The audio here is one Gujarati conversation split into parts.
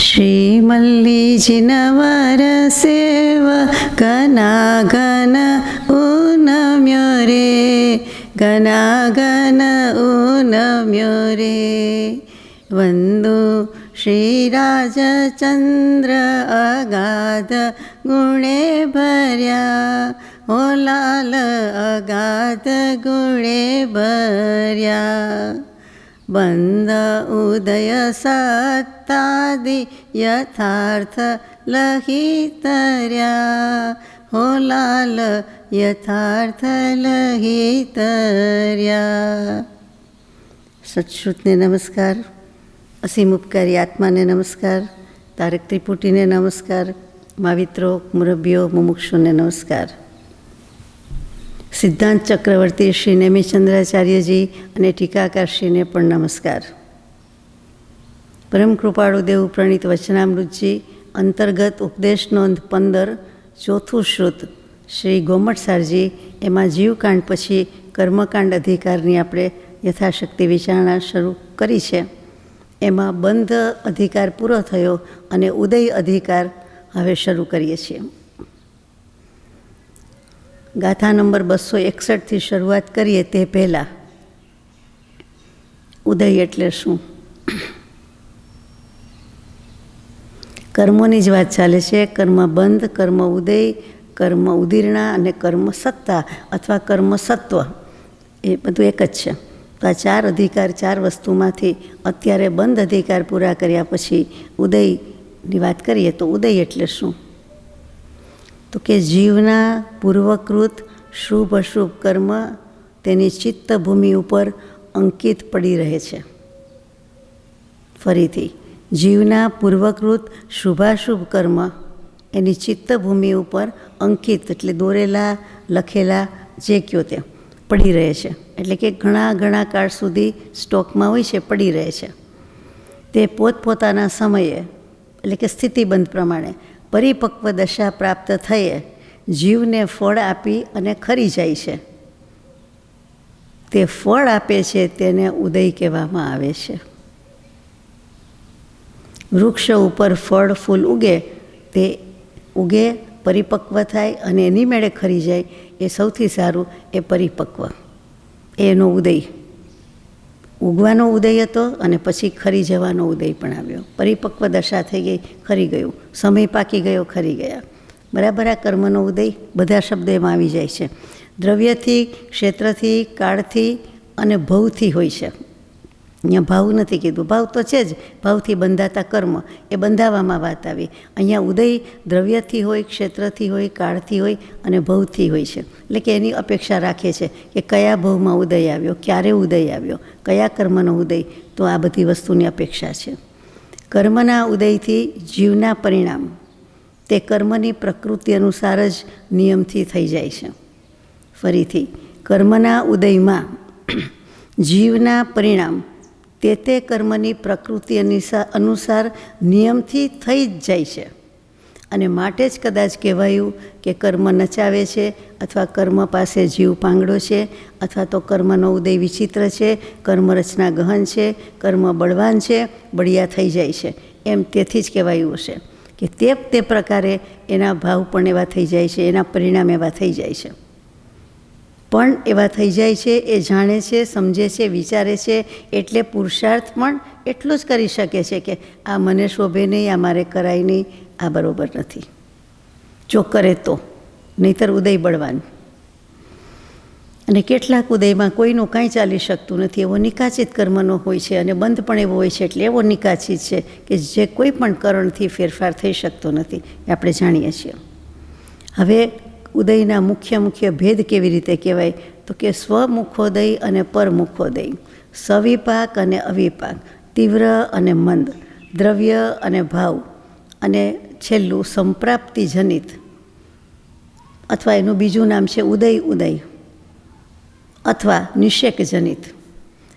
श्रीमल्लिजिनवर सेवकनागन ऊनम्यो रे गनागन ऊनम्यो रे वंदु श्रीराजचंद्र अगाध गुणे भर्या ओ लाल अगाध गुणे भर्या बंद उदय सत्तादि यथार्थ लहितर्या हो लाल यथार्थ लहितर्या। सत्श्रुतने नमस्कार, असीम उपकारी आत्माने नमस्कार, तारक त्रिपुटीने नमस्कार, माविત્રો मुरब्बियो मुमुक्षुने नमस्कार। સિદ્ધાંત ચક્રવર્તી શ્રી નેમિચંદ્રાચાર્યજી અને ટીકાકારશ્રીને પણ નમસ્કાર। પરમ કૃપાળુ દેવ પ્રણીત વચનામૃતજી અંતર્ગત ઉપદેશ નોંધ 15 ચોથું શ્રુત શ્રી ગોમટસારજી એમાં જીવકાંડ પછી કર્મકાંડ અધિકારની આપણે યથાશક્તિ વિચારણા શરૂ કરી છે। એમાં બંધ અધિકાર પૂરો થયો અને ઉદય અધિકાર હવે શરૂ કરીએ છીએ। ગાથા નંબર 261થી શરૂઆત કરીએ તે પહેલાં ઉદય એટલે શું? કર્મોની જ વાત ચાલે છે। કર્મ બંધ, કર્મ ઉદય, કર્મ ઉદીર્ણા અને કર્મ સત્તા અથવા કર્મ સત્વ એ બધું એક જ છે। તો આ ચાર અધિકાર, ચાર વસ્તુમાંથી અત્યારે બંધ અધિકાર પૂરા કર્યા પછી ઉદયની વાત કરીએ તો ઉદય એટલે શું? તો કે જીવના પૂર્વકૃત શુભ અશુભ કર્મ તેની ચિત્તભૂમિ ઉપર અંકિત પડી રહે છે। ફરીથી, જીવના પૂર્વકૃત શુભાશુભ કર્મ એની ચિત્તભૂમિ ઉપર અંકિત એટલે દોરેલા, લખેલા જે કયો તે પડી રહે છે। એટલે કે ઘણા કાળ સુધી સ્ટોકમાં હોય છે, પડી રહે છે। તે પોતપોતાના સમયે એટલે કે સ્થિતિબંધ પ્રમાણે પરિપક્વ દશા પ્રાપ્ત થયે જીવને ફળ આપી અને ખરી જાય છે। તે ફળ આપે છે તેને ઉદય કહેવામાં આવે છે। વૃક્ષ ઉપર ફળ ફૂલ ઉગે, તે ઉગે, પરિપક્વ થાય અને એની મેળે ખરી જાય એ સૌથી સારું, એ પરિપક્વ, એનો ઉદય। ઉગવાનો ઉદય હતો અને પછી ખરી જવાનો ઉદય પણ આવ્યો। પરિપક્વ દશા થઈ ગઈ, ખરી ગયું, સમય પાકી ગયો, ખરી ગયા। બરાબર, આ કર્મનો ઉદય બધા શબ્દો એમાં આવી જાય છે। દ્રવ્યથી, ક્ષેત્રથી, કાળથી અને ભવથી હોય છે। અહીંયા ભાવ નથી કીધું, ભાવ તો છે જ, ભાવથી બંધાતા કર્મ એ બંધાવામાં વાત આવી। અહીંયા ઉદય દ્રવ્યથી હોય, ક્ષેત્રથી હોય, કાળથી હોય અને ભવથી હોય છે। એટલે કે એની અપેક્ષા રાખે છે કે કયા ભવમાં ઉદય આવ્યો, ક્યારે ઉદય આવ્યો, કયા કર્મનો ઉદય, તો આ બધી વસ્તુની અપેક્ષા છે। કર્મના ઉદયથી જીવના પરિણામ તે કર્મની પ્રકૃતિ અનુસાર જ નિયમથી થઈ જાય છે। ફરીથી, કર્મના ઉદયમાં જીવના પરિણામ તે કર્મની પ્રકૃતિ અનુસાર નિયમથી થઈ જ જાય છે। અને માટે જ કદાચ કહેવાયું કે કર્મ નચાવે છે, અથવા કર્મ પાસે જીવ પાંગડો છે, અથવા તો કર્મનો ઉદય વિચિત્ર છે, કર્મ રચના ગહન છે, કર્મ બળવાન છે, બળિયા થઈ જાય છે, એમ તેથી જ કહેવાયું હશે કે તે પ્રકારે એના ભાવ પણ એવા થઈ જાય છે, એના પરિણામ એવા થઈ જાય છે। પણ એવા થઈ જાય છે એ જાણે છે, સમજે છે, વિચારે છે, એટલે પુરુષાર્થ પણ એટલું જ કરી શકે છે કે આ મને શોભે નહીં, આ મારે કરાય નહીં, આ બરાબર નથી, જો કરે તો, નહીંતર ઉદય બળવાન। અને કેટલાક ઉદયમાં કોઈનું કાંઈ ચાલી શકતું નથી, એવો નિકાચિત કર્મનો હોય છે, અને બંધ પણ એવો હોય છે, એટલે એવો નિકાચિત છે કે જે કોઈ પણ કરણથી ફેરફાર થઈ શકતો નથી, એ આપણે જાણીએ છીએ। હવે ઉદયના મુખ્ય ભેદ કેવી રીતે કહેવાય? તો કે સ્વમુખોદય અને પરમુખોદય, સવિપાક અને અવિપાક, તીવ્ર અને મંદ, દ્રવ્ય અને ભાવ, અને છેલ્લું સંપ્રાપ્તિ જનિત, અથવા એનું બીજું નામ છે ઉદય અથવા નિષેક જનિત।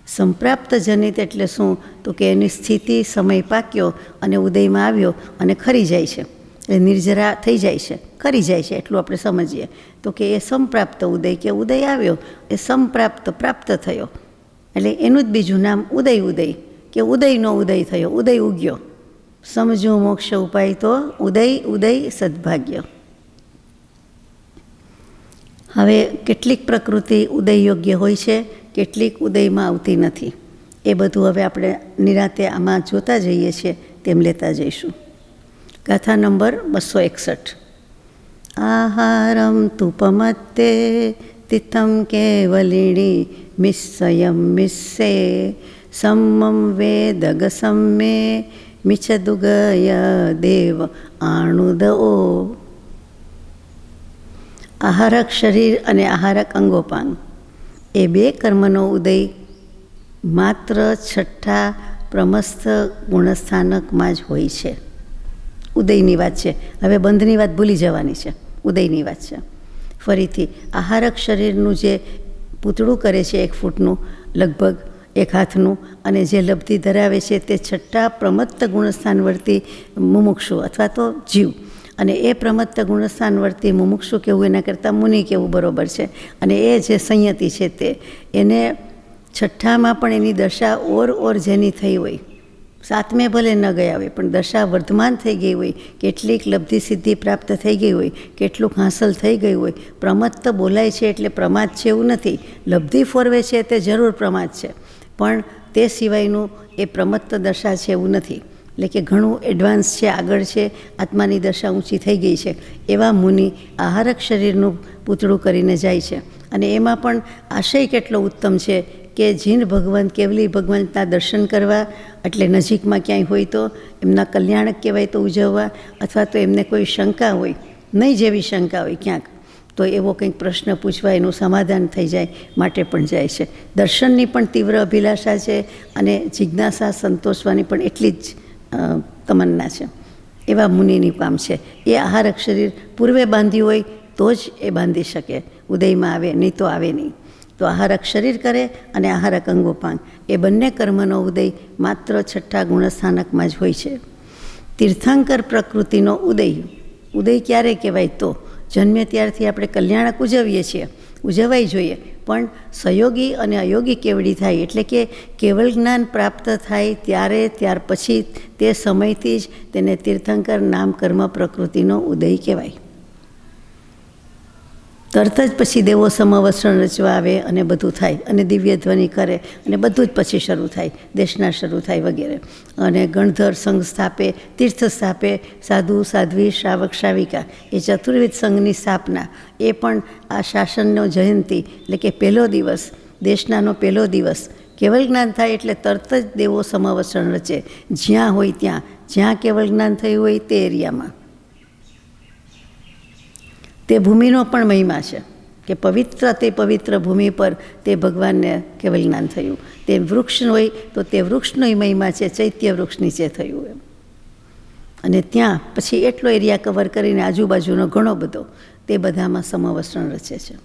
સંપ્રાપ્ત જનિત એટલે શું? તો કે એની સ્થિતિ, સમય પાક્યો અને ઉદયમાં આવ્યો અને ખરી જાય છે, એ નિર્જરા થઈ જાય છે, ખરી જાય છે, એટલું આપણે સમજીએ તો કે એ સંપ્રાપ્ત ઉદય, કે ઉદય આવ્યો એ સંપ્રાપ્ત, પ્રાપ્ત થયો, એટલે એનું જ બીજું નામ ઉદય કે ઉદયનો ઉદય થયો, ઉદય ઉગ્યો, સમજુ મોક્ષ ઉપાય તો ઉદય ઉદય સદભાગ્ય. હવે કેટલીક પ્રકૃતિ ઉદય યોગ્ય હોય છે, કેટલીક ઉદયમાં આવતી નથી. એ બધું હવે આપણે નિરાતે આમાં જોતા જઈએ છીએ તેમ લેતા જઈશું. ગાથા નંબર 261. આહારમ તુપમત્તે તિથમ કેવલિણી મિસ્સયમ મિસ્સે સમ્મમ વેદગ સમ્મે મિચ્છદુગય દેવ આણુદઓ. આહારક શરીર અને આહારક અંગોપાંગ એ બે કર્મનો ઉદય માત્ર છઠ્ઠા પ્રમસ્થ ગુણસ્થાનકમાં જ હોય છે. ઉદયની વાત છે. હવે બંધની વાત ભૂલી જવાની છે, ઉદયની વાત છે. ફરીથી આહારક શરીરનું જે પૂતળું કરે છે 1 ફૂટનું લગભગ 1 હાથનું, અને જે લબ્ધિ ધરાવે છે તે છઠ્ઠા પ્રમત્ત ગુણસ્થાનવર્તી મુમુક્ષુ અથવા તો જીવ. અને એ પ્રમત્ત ગુણસ્થાનવર્તી મુમુક્ષુ કહેવું એના કરતાં મુનિ કહેવું બરોબર છે. અને એ જે સંયતિ છે તે એને છઠ્ઠામાં પણ એની દશા ઓર જેની થઈ હોય, 7મે ભલે ન ગયા હોય પણ દશા વર્ધમાન થઈ ગઈ હોય, કેટલીક લબ્ધિ સિદ્ધિ પ્રાપ્ત થઈ ગઈ હોય, કેટલુંક હાંસલ થઈ ગયું હોય. પ્રમત્ત બોલાય છે એટલે પ્રમાદ છે એવું નથી. લબ્ધિ ફોરવે છે તે જરૂર પ્રમાદ છે, પણ તે સિવાયનું એ પ્રમત્ત દશા છે એવું નથી. એટલે કે ઘણું એડવાન્સ છે, આગળ છે, આત્માની દશા ઊંચી થઈ ગઈ છે. એવા મુનિ આહારક શરીરનું પૂતળું કરીને જાય છે. અને એમાં પણ આશય કેટલો ઉત્તમ છે કે જીન ભગવંત કેવલી ભગવંતના દર્શન કરવા, એટલે નજીકમાં ક્યાંય હોય તો એમના કલ્યાણક કહેવાય તો ઉજવવા, અથવા તો એમને કોઈ શંકા હોય, નહીં જેવી શંકા હોય ક્યાંક, તો એવો કંઈક પ્રશ્ન પૂછવા, એનું સમાધાન થઈ જાય માટે પણ જાય છે. દર્શનની પણ તીવ્ર અભિલાષા છે અને જિજ્ઞાસા સંતોષવાની પણ એટલી જ તમન્ના છે. એવા મુનિની કામ છે. એ આહારક શરીર પૂર્વે બાંધ્યું હોય તો જ એ બાંધી શકે, ઉદયમાં આવે નહીં તો આવે નહીં. તો આહારક શરીર કરે અને આહારક અંગોપાંગ એ બંને કર્મનો ઉદય માત્ર છઠ્ઠા ગુણસ્થાનકમાં જ હોય છે. તીર્થંકર પ્રકૃતિનો ઉદય ક્યારે કહેવાય? તો જન્મે ત્યારથી આપણે કલ્યાણક ઉજવીએ છીએ, ઉજવાઈ જોઈએ, પણ સહયોગી અને અયોગી કેવડી થાય, એટલે કે કેવળ જ્ઞાન પ્રાપ્ત થાય ત્યારે, ત્યાર પછી તે સમયથી જ તેને તીર્થંકર નામ કર્મ પ્રકૃતિનો ઉદય કહેવાય. તરત જ પછી દેવો સમવસ્ત્રણ રચવા આવે અને બધું થાય, અને દિવ્ય ધ્વનિ કરે, અને બધું જ પછી શરૂ થાય, દેશના શરૂ થાય વગેરે. અને ગણધર સંઘ સ્થાપે, તીર્થ સ્થાપે, સાધુ સાધ્વી શ્રાવક શ્રાવિકા, એ ચતુર્વિધ સંઘની સ્થાપના, એ પણ આ શાસનનો જયંતી, એટલે કે પહેલો દિવસ, દેશનાનો પહેલો દિવસ. કેવળ જ્ઞાન થાય એટલે તરત જ દેવો સમવસ્ત્રણ રચે, જ્યાં હોય ત્યાં, જ્યાં કેવળ જ્ઞાન થયું હોય તે એરિયામાં. તે ભૂમિનો પણ મહિમા છે કે પવિત્ર ભૂમિ પર તે ભગવાનને કેવલ જ્ઞાન થયું. તે વૃક્ષ હોય તો તે વૃક્ષનો મહિમા છે, ચૈત્ય વૃક્ષ નીચે થયું એમ. અને ત્યાં પછી એટલો એરિયા કવર કરીને આજુબાજુનો ઘણો બધો, તે બધામાં સમવસ્ત્રણ રચે છે.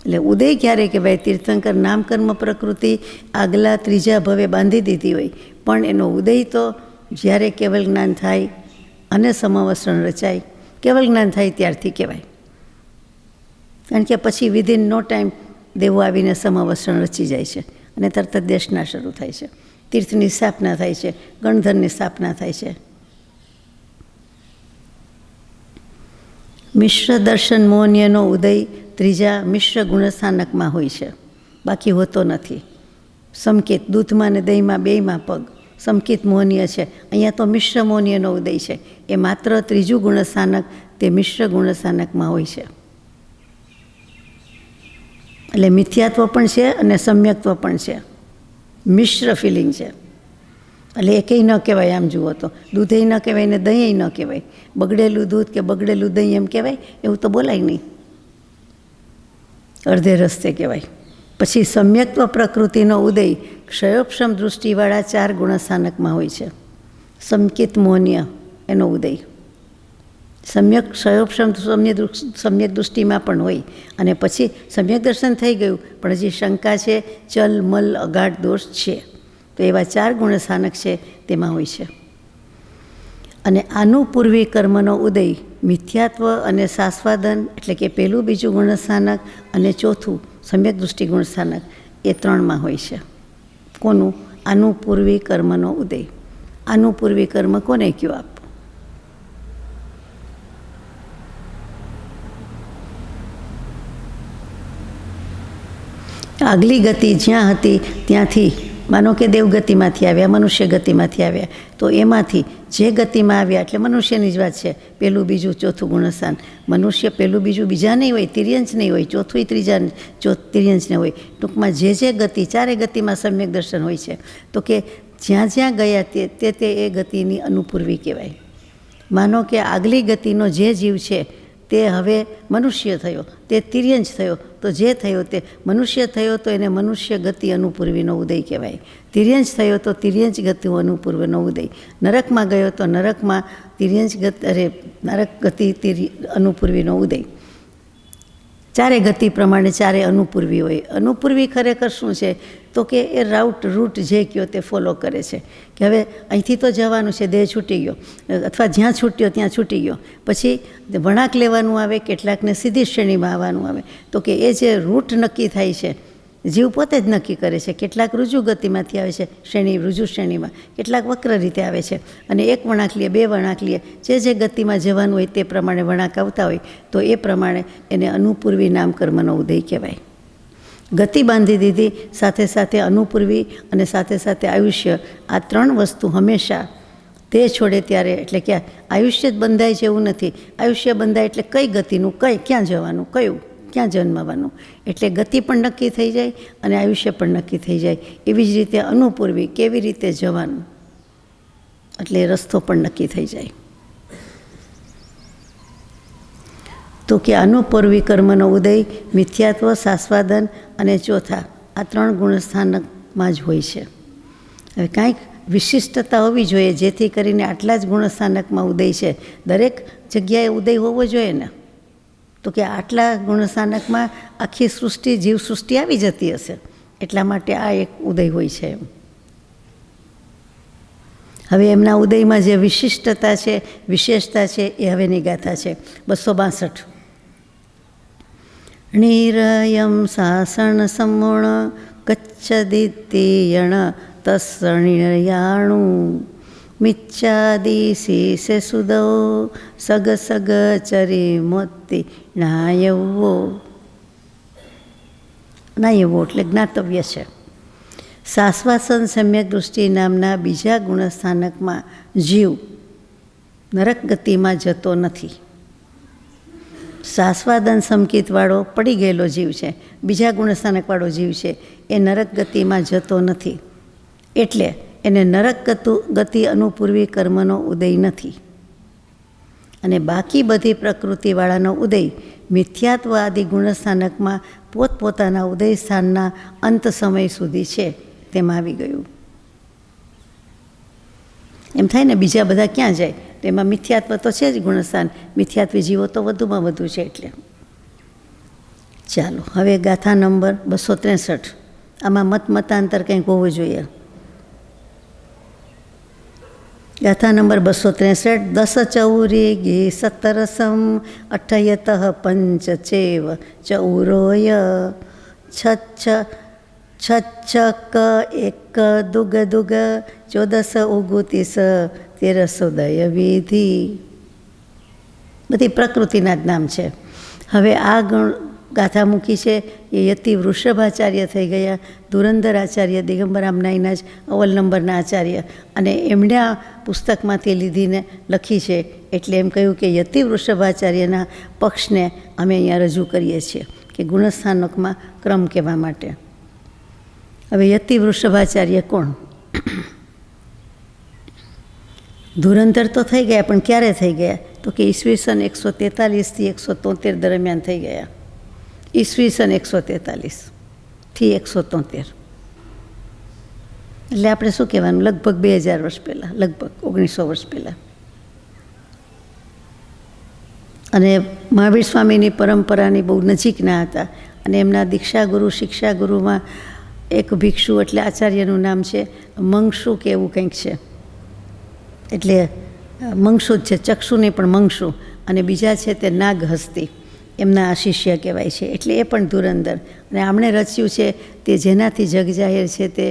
એટલે ઉદય ક્યારે કહેવાય? તીર્થંકર નામ કર્મ પ્રકૃતિ આગલા 3જા ભવે બાંધી દીધી હોય, પણ એનો ઉદય તો જ્યારે કેવલ જ્ઞાન થાય અને સમવસ્ત્રણ રચાય, કેવલ જ્ઞાન થાય ત્યારથી કહેવાય. કારણ કે પછી વિધિન નો ટાઈમ દેવો આવીને સમવસ્ત્રણ રચી જાય છે અને તરત જ દેશના શરૂ થાય છે, તીર્થની સ્થાપના થાય છે, ગણધરની સ્થાપના થાય છે. મિશ્ર દર્શન મોહનીયનો ઉદય 3જા મિશ્ર ગુણસ્થાનકમાં હોય છે, બાકી હોતો નથી. સમકિત દૂધમાં ને દહીંમાં બેયમાં પગ, સમકિત મોહનીય છે. અહીંયા તો મિશ્ર મોહનીયનો ઉદય છે. એ માત્ર 3જું ગુણસ્થાનક તે મિશ્ર ગુણસ્થાનકમાં હોય છે. એટલે મિથ્યાત્વ પણ છે અને સમ્યક્ત્વ પણ છે, મિશ્ર ફિલિંગ છે. એટલે એકેય ન કહેવાય. આમ જુઓ તો દૂધેય ન કહેવાય ને દહીંય ન કહેવાય. બગડેલું દૂધ કે બગડેલું દહીં એમ કહેવાય? એવું તો બોલાય નહીં, અડધે રસ્તે કહેવાય. પછી સમ્યક્ત્વ પ્રકૃતિનો ઉદય ક્ષયોક્ષમ દૃષ્ટિવાળા 4 ગુણસ્થાનકમાં હોય છે. સમકિત મોહનીય એનો ઉદય સમ્યક ક્ષયોક્ષમ સમ્યક દૃષ્ટિમાં પણ હોય. અને પછી સમ્યક દર્શન થઈ ગયું પણ હજી શંકા છે, ચલ મલ અગાઢ દોષ છે, તો એવા 4 ગુણસ્થાનક છે તેમાં હોય છે. અને આનું પૂર્વી કર્મનો ઉદય મિથ્યાત્વ અને સાસ્વાદન, એટલે કે પહેલું બીજું ગુણસ્થાનક અને ચોથું સમ્યક દૃષ્ટિ ગુણસ્થાનક, એ 3માં હોય છે. કોનું? આનું પૂર્વી કર્મનો ઉદય. આનું પૂર્વી કર્મ કોને કયો આપ? આગલી ગતિ જ્યાં હતી ત્યાંથી, માનો કે દેવગતિમાંથી આવ્યા, મનુષ્ય ગતિમાંથી આવ્યા, તો એમાંથી જે ગતિમાં આવ્યા એટલે મનુષ્યની જ વાત છે, પહેલું બીજું ચોથું ગુણસ્થાન. મનુષ્ય પહેલું બીજું બીજા નહીં હોય, તિર્યંશ નહીં હોય, ચોથું ત્રીજા તિર્યંશ નહીં હોય. ટૂંકમાં જે ગતિ, ચારે ગતિમાં સમ્યક દર્શન હોય છે. તો કે જ્યાં જ્યાં ગયા તે એ ગતિની અનુપૂર્વી કહેવાય. માનો કે આગલી ગતિનો જે જીવ છે તે હવે મનુષ્ય થયો, તે તિર્યંશ થયો, તો જે થયો તે મનુષ્ય થયો તો એને મનુષ્ય ગતિ અનુપૂર્વીનો ઉદય કહેવાય. તિર્યંશ થયો તો તિર્યંશ ગતિ અનુપૂર્વનો ઉદય. નરકમાં ગયો તો નરકમાં નરક ગતિ અનુપૂર્વીનો ઉદય. ચારે ગતિ પ્રમાણે ચારે અનુપૂર્વી હોય. અનુપૂર્વી ખરેખર શું છે? તો કે એ રૂટ જે કયો તે ફોલો કરે છે. કે હવે અહીંથી તો જવાનું છે, દેહ છૂટી ગયો, અથવા જ્યાં છૂટ્યો ત્યાં છૂટી ગયો, પછી વળાંક લેવાનું આવે, કેટલાકને સીધી શ્રેણીમાં આવવાનું આવે. તો કે એ જે રૂટ નક્કી થાય છે, જીવ પોતે જ નક્કી કરે છે. કેટલાક રુજુ ગતિમાંથી આવે છે, રુજુ શ્રેણીમાં, કેટલાક વક્ર રીતે આવે છે. અને એક વળાંક લે, બે વળાંક લે, જે ગતિમાં જવાનું હોય તે પ્રમાણે વળાંક આવતા હોય, તો એ પ્રમાણે એને અનુપૂર્વી નામકર્મનો ઉદય કહેવાય. ગતિ બાંધી દીધી, સાથે સાથે અનુપૂર્વી અને સાથે સાથે આયુષ્ય, આ ત્રણ વસ્તુ હંમેશા તે છોડે ત્યારે, એટલે કે આયુષ્ય જ બંધાય છે એવું નથી. આયુષ્ય બંધાય એટલે કઈ ગતિનું, ક્યાં જવાનું, ક્યાં જન્મવાનું, એટલે ગતિ પણ નક્કી થઈ જાય અને આયુષ્ય પણ નક્કી થઈ જાય. એવી જ રીતે અનુપૂર્વી, કેવી રીતે જવાનું, એટલે રસ્તો પણ નક્કી થઈ જાય. તો કે અનુપૂર્વી કર્મનો ઉદય, મિથ્યાત્વ, સાસ્વાદન અને ચોથા, આ ત્રણ ગુણસ્થાનકમાં જ હોય છે. હવે કાંઈક વિશિષ્ટતા હોવી જોઈએ, જેથી કરીને આટલા જ ગુણસ્થાનકમાં ઉદય છે. દરેક જગ્યાએ ઉદય હોવો જોઈએ ને. તો કે આટલા ગુણસ્થાનકમાં આખી સૃષ્ટિ, જીવસૃષ્ટિ આવી જતી હશે, એટલા માટે આ એક ઉદય હોય છે એમ. હવે એમના ઉદયમાં જે વિશિષ્ટતા છે, વિશેષતા છે, એ હવેની ગાથા છે 262. નિરયમ સાસણ સમૂણ ગચ્છદિત્યણ તસ્સણિયાણું મિચ્છાદિશીસે સુદો સગ ચરી મોતી નાયવો એટલે જ્ઞાતવ્ય છે. શાશ્વાસન સમ્યક દૃષ્ટિ નામના બીજા ગુણસ્થાનકમાં જીવ નરક ગતિમાં જતો નથી. શાશ્વાદન સમકિતવાળો પડી ગયેલો જીવ છે, બીજા ગુણસ્થાનકવાળો જીવ છે, એ નરક ગતિમાં જતો નથી. એટલે એને નરક ગતિ અનુપૂર્વી કર્મનો ઉદય નથી. અને બાકી બધી પ્રકૃતિવાળાનો ઉદય મિથ્યાત્વ આદિ ગુણસ્થાનકમાં પોતપોતાના ઉદય સ્થાનના અંત સમય સુધી છે, તેમાં આવી ગયું. એમ થાય ને, બીજા બધા ક્યાં જાય? તો એમાં મિથ્યાત્વ તો છે જ ગુણસ્થાન, મિથ્યાત્વી જીવો તો વધુમાં વધુ છે. એટલે ચાલો હવે ગાથા નંબર 263. આમાં મતાંતર કંઈક હોવું જોઈએ. ગાથા નંબર 263. 10 ચૌરી ગી 17 અઠયત પંચ ચેવ ચૌરોય છચ્છક એક દુગ 14 ઉગુતિસ 13 ઉદય વિધિ. બધી પ્રકૃતિના જ નામ છે. હવે આ ગાથા મૂકી છે એ યતિ વૃષભાચાર્ય થઈ ગયા, ધુરંધર આચાર્ય દિગંબરામ નાઈના જ અવ્વલ નંબરના આચાર્ય, અને એમના પુસ્તકમાંથી લીધીને લખી છે. એટલે એમ કહ્યું કે યતિ વૃષભાચાર્યના પક્ષને અમે અહીંયા રજૂ કરીએ છીએ કે ગુણસ્થાનકમાં ક્રમ કહેવા માટે. હવે યતિ વૃષભાચાર્ય કોણ? ધુરંધર તો થઈ ગયા, પણ ક્યારે થઈ ગયા? તો કે ઈસવીસન 143 થી 173 દરમિયાન થઈ ગયા. ઈસવીસન 143 થી 173 એટલે આપણે શું કહેવાનું, લગભગ 2000 વર્ષ પહેલાં, લગભગ 1900 વર્ષ પહેલાં. અને મહાવીર સ્વામીની પરંપરાની બહુ નજીકના હતા. અને એમના દીક્ષાગુરુ, શિક્ષાગુરુમાં એક ભિક્ષુ, એટલે આચાર્યનું નામ છે મંગશુ કે એવું કંઈક છે. એટલે મંગશુ જ છે, ચક્ષુ નહીં પણ મંગશુ. અને બીજા છે તે નાગહસ્તી, એમના આ શિષ્ય કહેવાય છે. એટલે એ પણ ધુરંધર. અને આમણે રચ્યું છે તે જેનાથી જગ જાહેર છે તે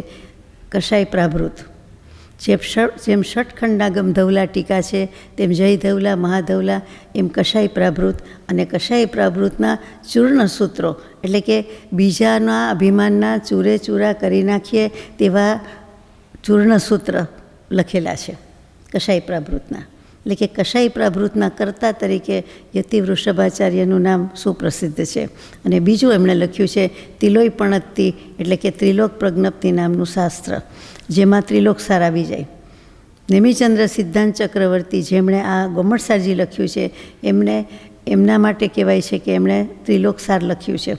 કશાય પ્રાભૃત. જેમ ષટખંડાગમ ધવલા ટીકા છે, તેમ જય ધવલા, મહાધવલા, એમ કશાય પ્રાભૃત અને કશાય પ્રાભૃતના ચૂર્ણ સૂત્રો, એટલે કે બીજાના અભિમાનના ચૂરે ચૂરા કરી નાખીએ તેવા ચૂર્ણ સૂત્ર લખેલા છે કશાય પ્રાભૃતના. એટલે કે કશાય પ્રાભૃતના કર્તા તરીકે યતિ વૃષભાચાર્યનું નામ સુપ્રસિદ્ધ છે. અને બીજું એમણે લખ્યું છે તિલોય પણત્તિ, એટલે કે ત્રિલોક પ્રજ્ઞપ્તિ નામનું શાસ્ત્ર, જેમાં ત્રિલોકસાર આવી જાય. નેમિચંદ્ર સિદ્ધાંત ચક્રવર્તી, જેમણે આ ગોમટસારજી લખ્યું છે, એમના માટે કહેવાય છે કે એમણે ત્રિલોકસાર લખ્યું છે.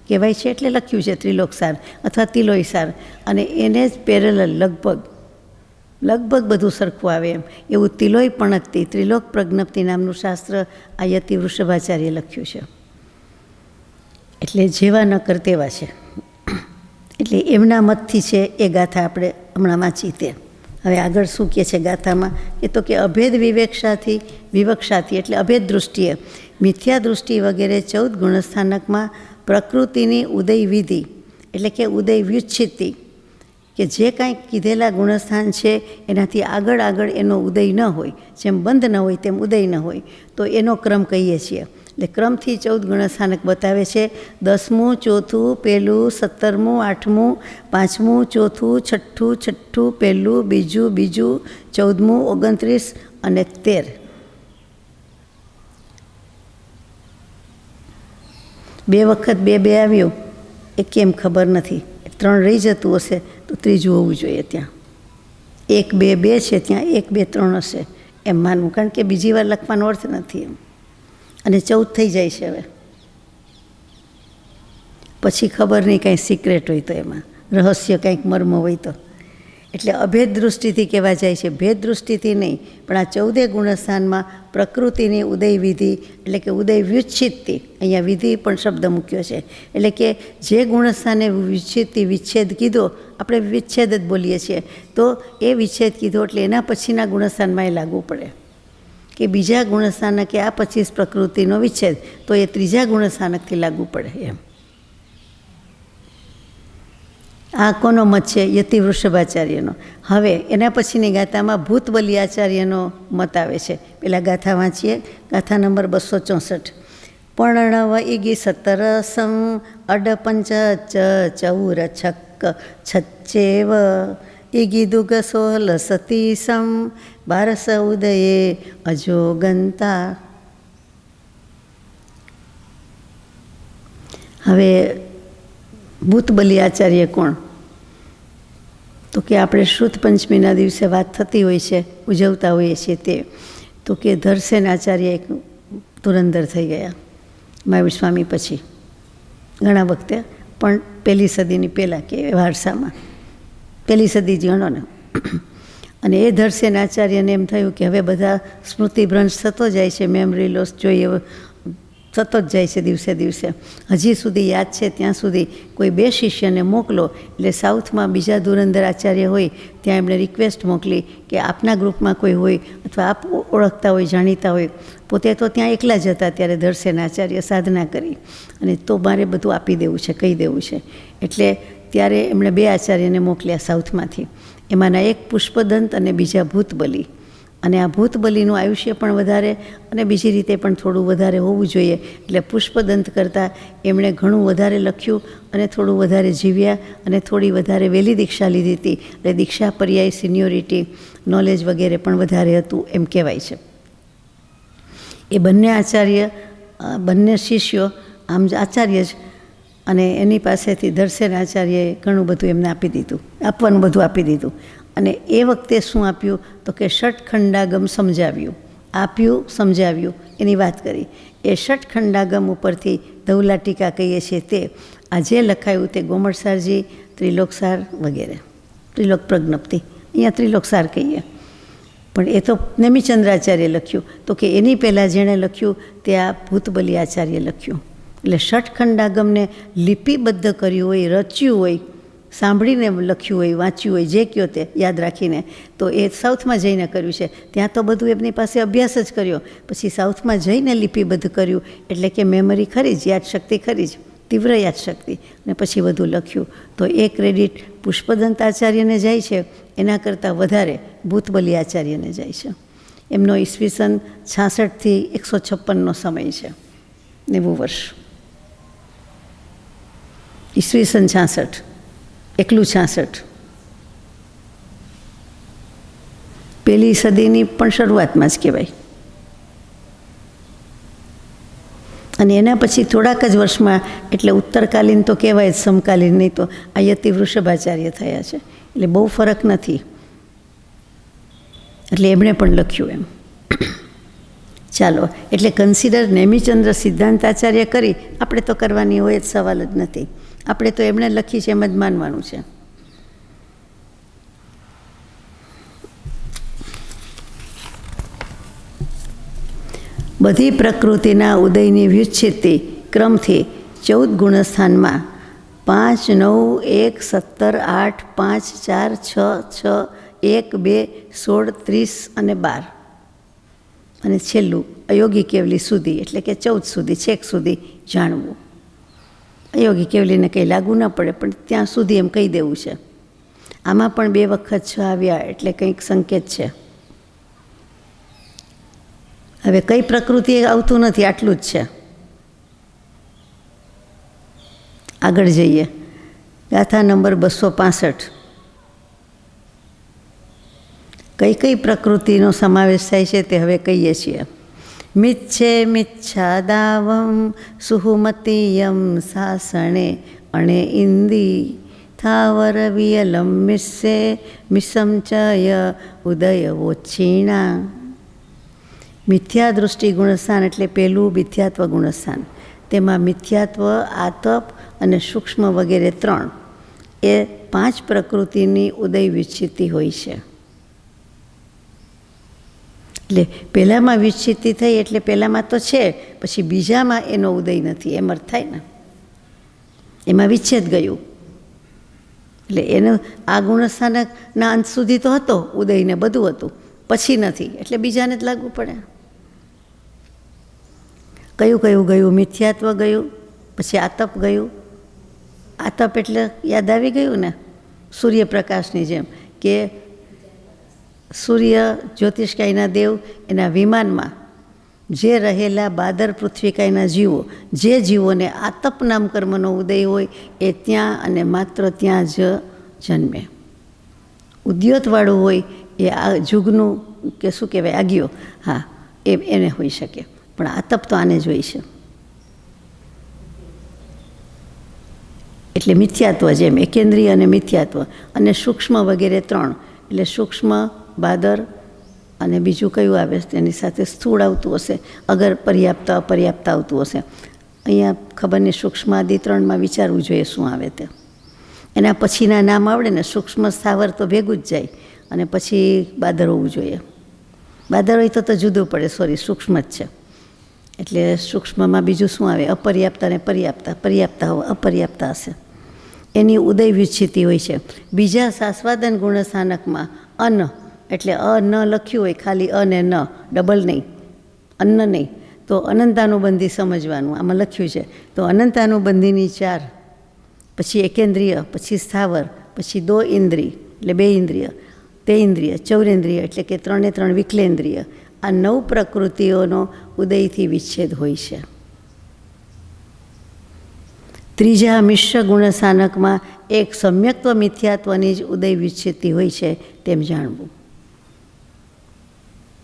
કહેવાય છે એટલે લખ્યું છે ત્રિલોકસાર અથવા તિલોયસાર, અને એને જ પેરેલલ લગભગ બધું સરખું આવે એમ એવું તિલોય પણત્તિ, ત્રિલોક પ્રજ્ઞપ્તિ નામનું શાસ્ત્ર આ યતિ વૃષભાચાર્ય લખ્યું છે. એટલે જેવા ન કર તેવા છે. એટલે એમના મતથી છે એ ગાથા આપણે હમણાં વાંચી તે. હવે આગળ શું કહે છે ગાથામાં, એ તો કે અભેદ વિવક્ષાથી એટલે અભેદ દૃષ્ટિએ મિથ્યા દૃષ્ટિ વગેરે 14 ગુણસ્થાનકમાં પ્રકૃતિની ઉદય વિધિ, એટલે કે ઉદય વ્યુચ્છિતિ, કે જે કાંઈ કીધેલા ગુણસ્થાન છે એનાથી આગળ એનો ઉદય ન હોય, જેમ બંધ ન હોય તેમ ઉદય ન હોય, તો એનો ક્રમ કહીએ છીએ. એટલે ક્રમથી 14 ગુણસ્થાનક બતાવે છે. 10મું, 4થું, 1લું, 17મું, 8મું, 5મું, 4થું, 6ઠું, 6ઠું, 1લું, 2જું, 14મું, 29 અને 13. બે વખત બે આવ્યું એ કેમ ખબર નથી. 3 રહી જતું હશે તો 3જું હોવું જોઈએ ત્યાં. 1 2 2 છે ત્યાં 1 2 3 હશે એમ માનવું, કારણ કે બીજી વાર લખવાનો અર્થ નથી એમ. અને 14 થઈ જાય છે. હવે પછી ખબર નહીં કાંઈ સિક્રેટ હોય તો, એમાં રહસ્ય કાંઈક મર્મ હોય તો. એટલે અભેદ દૃષ્ટિથી કહેવા જાય છે, ભેદ દૃષ્ટિથી નહીં. પણ આ 14 ગુણસ્થાનમાં પ્રકૃતિની ઉદય વિધિ, એટલે કે ઉદય વ્યુચ્છિતિ, અહીંયા વિધિ પણ શબ્દ મૂક્યો છે. એટલે કે જે ગુણસ્થાને વિચ્છેદ કીધો, આપણે વિચ્છેદ જ બોલીએ છીએ, તો એ વિચ્છેદ કીધો એટલે એના પછીના ગુણસ્થાનમાં એ લાગુ પડે. કે બીજા ગુણસ્થાનકે આ 25 પ્રકૃતિનો વિચ્છેદ, તો એ ત્રીજા ગુણસ્થાનકથી લાગુ પડે એમ. આ કોનો મત છે? યતિ વૃષભાચાર્યનો. હવે એના પછીની ગાથામાં ભૂતબલી આચાર્યનો મત આવે છે. પેલા ગાથા વાંચીએ. ગાથા નંબર 264. પર્ણવ ઇગી 17 અડ પંચ ચૌર છક્ક છચ્ચેવ ઇગી દુગ 16 સતીસમ 12 ઉદયે અજોગંતા. હવે ભૂતબલી આચાર્ય કોણ? તો કે આપણે શ્રુત પંચમીના દિવસે વાત થતી હોય છે, ઉજવતા હોઈએ છીએ તે. તો કે ધરસેન આચાર્ય એક ધુરંધર થઈ ગયા મહાવીર સ્વામી પછી ઘણા વખતે, પણ 1લી સદીની પહેલાં કે વારસામાં 1લી સદી ગણો ને. અને એ ધરસેન આચાર્યને એમ થયું કે હવે બધા સ્મૃતિભ્રંશ થતો જાય છે, મેમરી લોસ જોઈએ સતત જાય છે દિવસે દિવસે, હજી સુધી યાદ છે ત્યાં સુધી કોઈ 2 શિષ્યને મોકલો. એટલે સાઉથમાં બીજા ધુરંધર આચાર્ય હોય ત્યાં એમણે રિક્વેસ્ટ મોકલી કે આપના ગ્રુપમાં કોઈ હોય અથવા આપ ઓળખતા હોય, જાણીતા હોય. પોતે તો ત્યાં એકલા જ હતા ત્યારે ધરસેન આચાર્ય સાધના કરી, અને તો મારે બધું આપી દેવું છે, કહી દેવું છે. એટલે ત્યારે એમણે 2 આચાર્યને મોકલ્યા સાઉથમાંથી. એમાંના એક પુષ્પદંત અને બીજા ભૂતબલી. અને આ ભૂતબલીનું આયુષ્ય પણ વધારે અને બીજી રીતે પણ થોડું વધારે હોવું જોઈએ. એટલે પુષ્પદંત કરતાં એમણે ઘણું વધારે લખ્યું અને થોડું વધારે જીવ્યા અને થોડી વધારે વહેલી દીક્ષા લીધી હતી. એટલે દીક્ષા પર્યાય, સિનિયોરિટી, નોલેજ વગેરે પણ વધારે હતું એમ કહેવાય છે. એ બંને શિષ્યો આમ જ આચાર્ય જ, અને એની પાસેથી ધરસેન આચાર્યએ ઘણું બધું એમને આપવાનું બધું આપી દીધું. અને એ વખતે શું આપ્યું? તો કે ષટખંડાગમ સમજાવ્યું એની વાત કરી. એ ષટખંડાગમ ઉપરથી ધવલા ટીકા કહીએ છીએ તે આ જે લખાયું તે ગોમટસારજી, ત્રિલોકસાર વગેરે, ત્રિલોક પ્રજ્ઞપ્તિ, અહીંયા ત્રિલોકસાર કહીએ. પણ એ તો નેમિચંદ્રાચાર્ય લખ્યું. તો કે એની પહેલાં જેણે લખ્યું તે આ ભૂતબલી આચાર્ય લખ્યું. એટલે ષટખંડાગમને લિપિબદ્ધ કર્યું હોય, રચ્યું હોય, સાંભળીને લખ્યું હોય, વાંચ્યું હોય, જે કયો તે યાદ રાખીને, તો એ સાઉથમાં જઈને કર્યું છે. ત્યાં તો બધું એમની પાસે અભ્યાસ જ કર્યો, પછી સાઉથમાં જઈને લિપિબદ્ધ કર્યું. એટલે કે મેમરી ખરી જ, યાદશક્તિ ખરી જ, તીવ્ર યાદશક્તિ, અને પછી બધું લખ્યું. તો એ ક્રેડિટ પુષ્પદંત આચાર્યને જાય છે, એના કરતાં વધારે ભૂતબલી આચાર્યને જાય છે. એમનો ઈસવીસન 66થી 156નો સમય છે, 90 વર્ષ. ઈસવીસન 66, એકલું 66. પહેલી સદીની પણ શરૂઆતમાં જ કહેવાય. અને એના પછી થોડાક જ વર્ષમાં, એટલે ઉત્તરકાલીન તો કહેવાય જ, સમકાલીન નહીં તો આ યતિ વૃષભાચાર્ય થયા છે, એટલે બહુ ફરક નથી. એટલે એમણે પણ લખ્યું એમ. ચાલો, એટલે કન્સિડર નેમિચંદ્ર સિદ્ધાંતાચાર્ય કરી, આપણે તો કરવાની હોય જ, સવાલ જ નથી. આપણે તો એમણે લખી છે એમ જ માનવાનું છે. બધી પ્રકૃતિના ઉદયની વ્યુચ્છિતિ ક્રમથી 14 ગુણસ્થાનમાં 5, 9, 1, 17, 8, 5, 4, 6, 6, 1, 2, 16, 30 અને 12, અને છેલ્લું અયોગી કેવલી સુધી, એટલે કે 14 સુધી, છેક સુધી જાણવું. અયોગી કેવલીને કંઈ લાગુ ન પડે, પણ ત્યાં સુધી એમ કહી દેવું છે. આમાં પણ 2 વખત 6 આવ્યા, એટલે કંઈક સંકેત છે. હવે કઈ પ્રકૃતિ આવતું નથી, આટલું જ છે. આગળ જઈએ. ગાથા નંબર 265. કઈ કઈ પ્રકૃતિનો સમાવેશ થાય છે તે હવે કહીએ છીએ. મિચ્છે મિચ્છાદાવમ સુહુમતીયમ સાસણે અણે ઇન્દી થાવર વિયલમ મિસ્સે મિસંચય ઉદય વોચ્છીણા. મિથ્યા દૃષ્ટિ ગુણસ્થાન એટલે પહેલું મિથ્યાત્વ ગુણસ્થાન. તેમાં મિથ્યાત્વ, આતપ અને સૂક્ષ્મ વગેરે 3, એ 5 પ્રકૃતિની ઉદય વિચ્છિતિ હોય છે. એટલે પહેલાંમાં વિચ્છિતિ થઈ, એટલે પહેલાંમાં તો છે, પછી બીજામાં એનો ઉદય નથી, એમ અર્થ થાય ને. એમાં વિચ્છેદ ગયું, એટલે એનો આ ગુણસ્થાનકના અંત સુધી તો હતો ઉદયને, બધું હતું, પછી નથી, એટલે બીજાને જ લાગવું પડે. કયું કયું ગયું? મિથ્યાત્વ ગયું, પછી આતપ ગયું. આતપ એટલે યાદ આવી ગયું ને, સૂર્યપ્રકાશની જેમ, કે સૂર્ય જ્યોતિષકાયના દેવ એના વિમાનમાં જે રહેલા બાદર પૃથ્વીકાયના જીવો, જે જીવોને આતપ નામ કર્મનો ઉદય હોય, એ ત્યાં અને માત્ર ત્યાં જ જન્મે. ઉદ્યોતવાળું હોય એ આ જુગનું કે શું કહેવાય, આગિયો, હા, એને હોઈ શકે, પણ આતપ તો આને જ હોય છે. એટલે મિથ્યાત્વ જેમ એકેન્દ્રિય અને મિથ્યાત્વ, અને સૂક્ષ્મ વગેરે 3, એટલે સૂક્ષ્મ, બાદર અને બીજું કયું આવે તેની સાથે સ્થૂળ આવતું હશે, અગર પર્યાપ્ત અપર્યાપ્ત આવતું હશે. અહીંયા ખબર નહીં, સૂક્ષ્મ આદિ 3માં વિચારવું જોઈએ શું આવે તે. એના પછીના નામ આવડે ને, સૂક્ષ્મ સ્થાવર તો ભેગું જ જાય, અને પછી બાદર હોવું જોઈએ. બાદર હોય તો જુદું પડે, સોરી, સૂક્ષ્મ જ છે. એટલે સૂક્ષ્મમાં બીજું શું આવે? અપર્યાપ્ત અને પર્યાપ્ત. પર્યાપ્ત અપર્યાપ્ત હશે, એની ઉદય વિચ્છિતિ હોય છે. બીજા સાસ્વાદન ગુણસ્થાનકમાં અન્ન, એટલે ન લખ્યું હોય, ખાલી અને ન, ડબલ નહીં, અન્ન નહીં, તો અનંતાનુબંધી સમજવાનું. આમાં લખ્યું છે તો અનંતાનુબંધીની 4, પછી એકેન્દ્રિય, પછી સ્થાવર, પછી 2 ઇન્દ્રિય એટલે 2 ઇન્દ્રિય, તે ઇન્દ્રિય, ચૌરેન્દ્રિય એટલે કે 3 3 વિકલેન્દ્રિય. આ 9 પ્રકૃતિઓનો ઉદયથી વિચ્છેદ હોય છે. ત્રીજા મિશ્ર ગુણસ્થાનકમાં એક સમ્યક્ત્વ મિથ્યાત્વની જ ઉદય વિચ્છિતિ હોય છે તેમ જાણવું.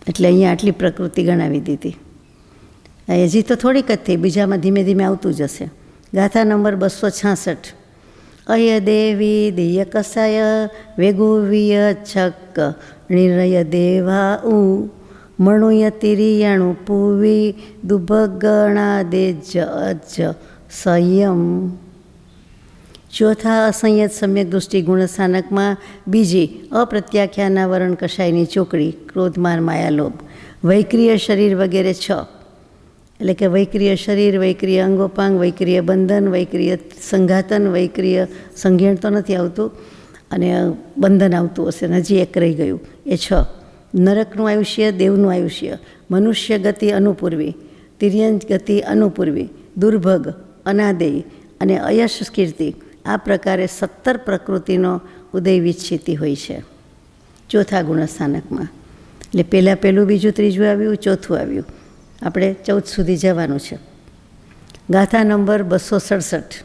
એટલે અહીંયા આટલી પ્રકૃતિ ગણાવી દીધી. હજી તો થોડીક જ થઈ, બીજામાં ધીમે ધીમે આવતું જશે. ગાથા નંબર 266. અય દેવી દિય કસાય વેગુવિય છક નિરય દેવા ઉ મણુય તિરિયાણુ પૂવી દુભગણા દેજ અજ સંયમ. ચોથા અસંયત સમ્યક દૃષ્ટિ ગુણસ્થાનકમાં બીજી અપ્રત્યાખ્યાના વરણ કષાયની ચોકડી, ક્રોધમાન માયાલોભ, વૈક્રિય શરીર વગેરે 6, એટલે કે વૈક્રિય શરીર, વૈક્રિય અંગોપાંગ, વૈક્રિય બંધન, વૈક્રિય સંઘાતન, વૈક્રિય સંઘેણ તો નથી આવતું, અને બંધન આવતું હશે, હજી એક રહી ગયું, એ 6. નરકનું આયુષ્ય, દેવનું આયુષ્ય, મનુષ્ય ગતિ અનુપૂર્વી, તિર્યંજ ગતિ અનુપૂર્વી, દુર્ભગ, અનાદેય અને અયશ કીર્તિ, આ પ્રકારે 17 પ્રકૃતિનો ઉદય વિચ્છિતિ હોય છે ચોથા ગુણસ્થાનકમાં. એટલે પહેલું, બીજું, ત્રીજું આવ્યું, ચોથું આવ્યું. આપણે 14 સુધી જવાનું છે. ગાથા નંબર 267.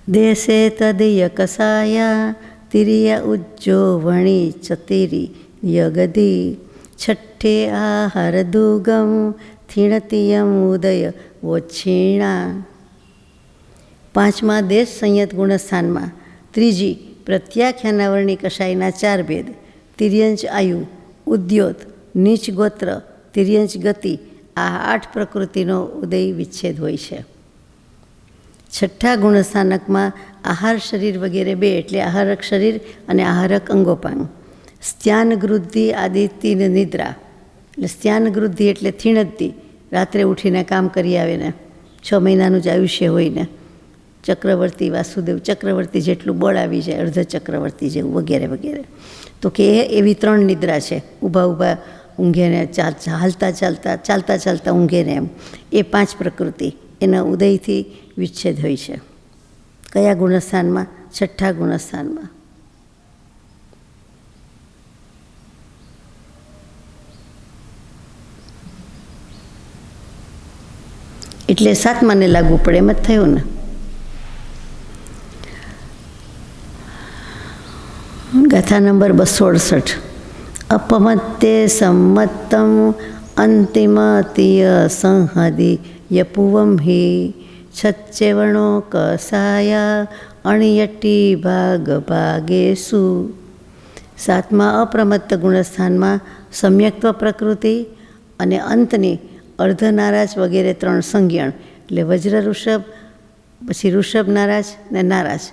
દેશે તદીય કસાયા તિરિયા ઉજ્જો વણી ચતિરી યગધી છઠ્ઠે આહાર દુગમ થીણતિયમ ઉદય વોછીણા. પાંચમા દેશ સંયત ગુણસ્થાનમાં ત્રીજી પ્રત્યાખ્યાનાવરણી કશાયના 4 ભેદ, તિર્યંચ આયુ, ઉદ્યોત, નીચ ગોત્ર, તિર્યંચ ગતિ, આ 8 પ્રકૃતિનો ઉદય વિચ્છેદ હોય છે. છઠ્ઠા ગુણસ્થાનકમાં આહાર શરીર વગેરે 2, એટલે આહારક શરીર અને આહારક અંગોપાંગ. સ્ત્યાન ગૃદ્ધિ આદિ 3 નિદ્રા, એટલે સ્ત્યાન ગૃદ્ધિ એટલે થીણજતી, રાત્રે ઉઠીને કામ કરી આવે ને 6 મહિનાનું જ આયુષ્ય હોય ને, ચક્રવર્તી વાસુદેવ ચક્રવર્તી જેટલું બળ આવી જાય, અર્ધ ચક્રવર્તી જેવું વગેરે વગેરે. તો કે એવી 3 નિદ્રા છે, ઊભા ઊભા ઊંઘે ને ચાલતા ચાલતા ઊંઘે ને એમ. એ 5 પ્રકૃતિ એના ઉદયથી વિચ્છેદ હોય છે. કયા ગુણસ્થાનમાં? છઠ્ઠા ગુણસ્થાનમાં. એટલે 7માને લાગુ પડે એમ જ થયું ને. ગાથા નંબર 268. અપમત્તે સંમત્તમ અંતિમતીય સંહદિ યપુવમ હિ છચ્ચેવણો કસાયા અણિયટી ભાગ ભાગેસુ. 7મા અપ્રમત્ત ગુણસ્થાનમાં સમ્યક્ત્વ પ્રકૃતિ અને અંતની અર્ધનારાજ વગેરે 3 સંજ્ઞણ, એટલે વજ્ર ઋષભ, પછી ઋષભ નારાજ ને નારાજ,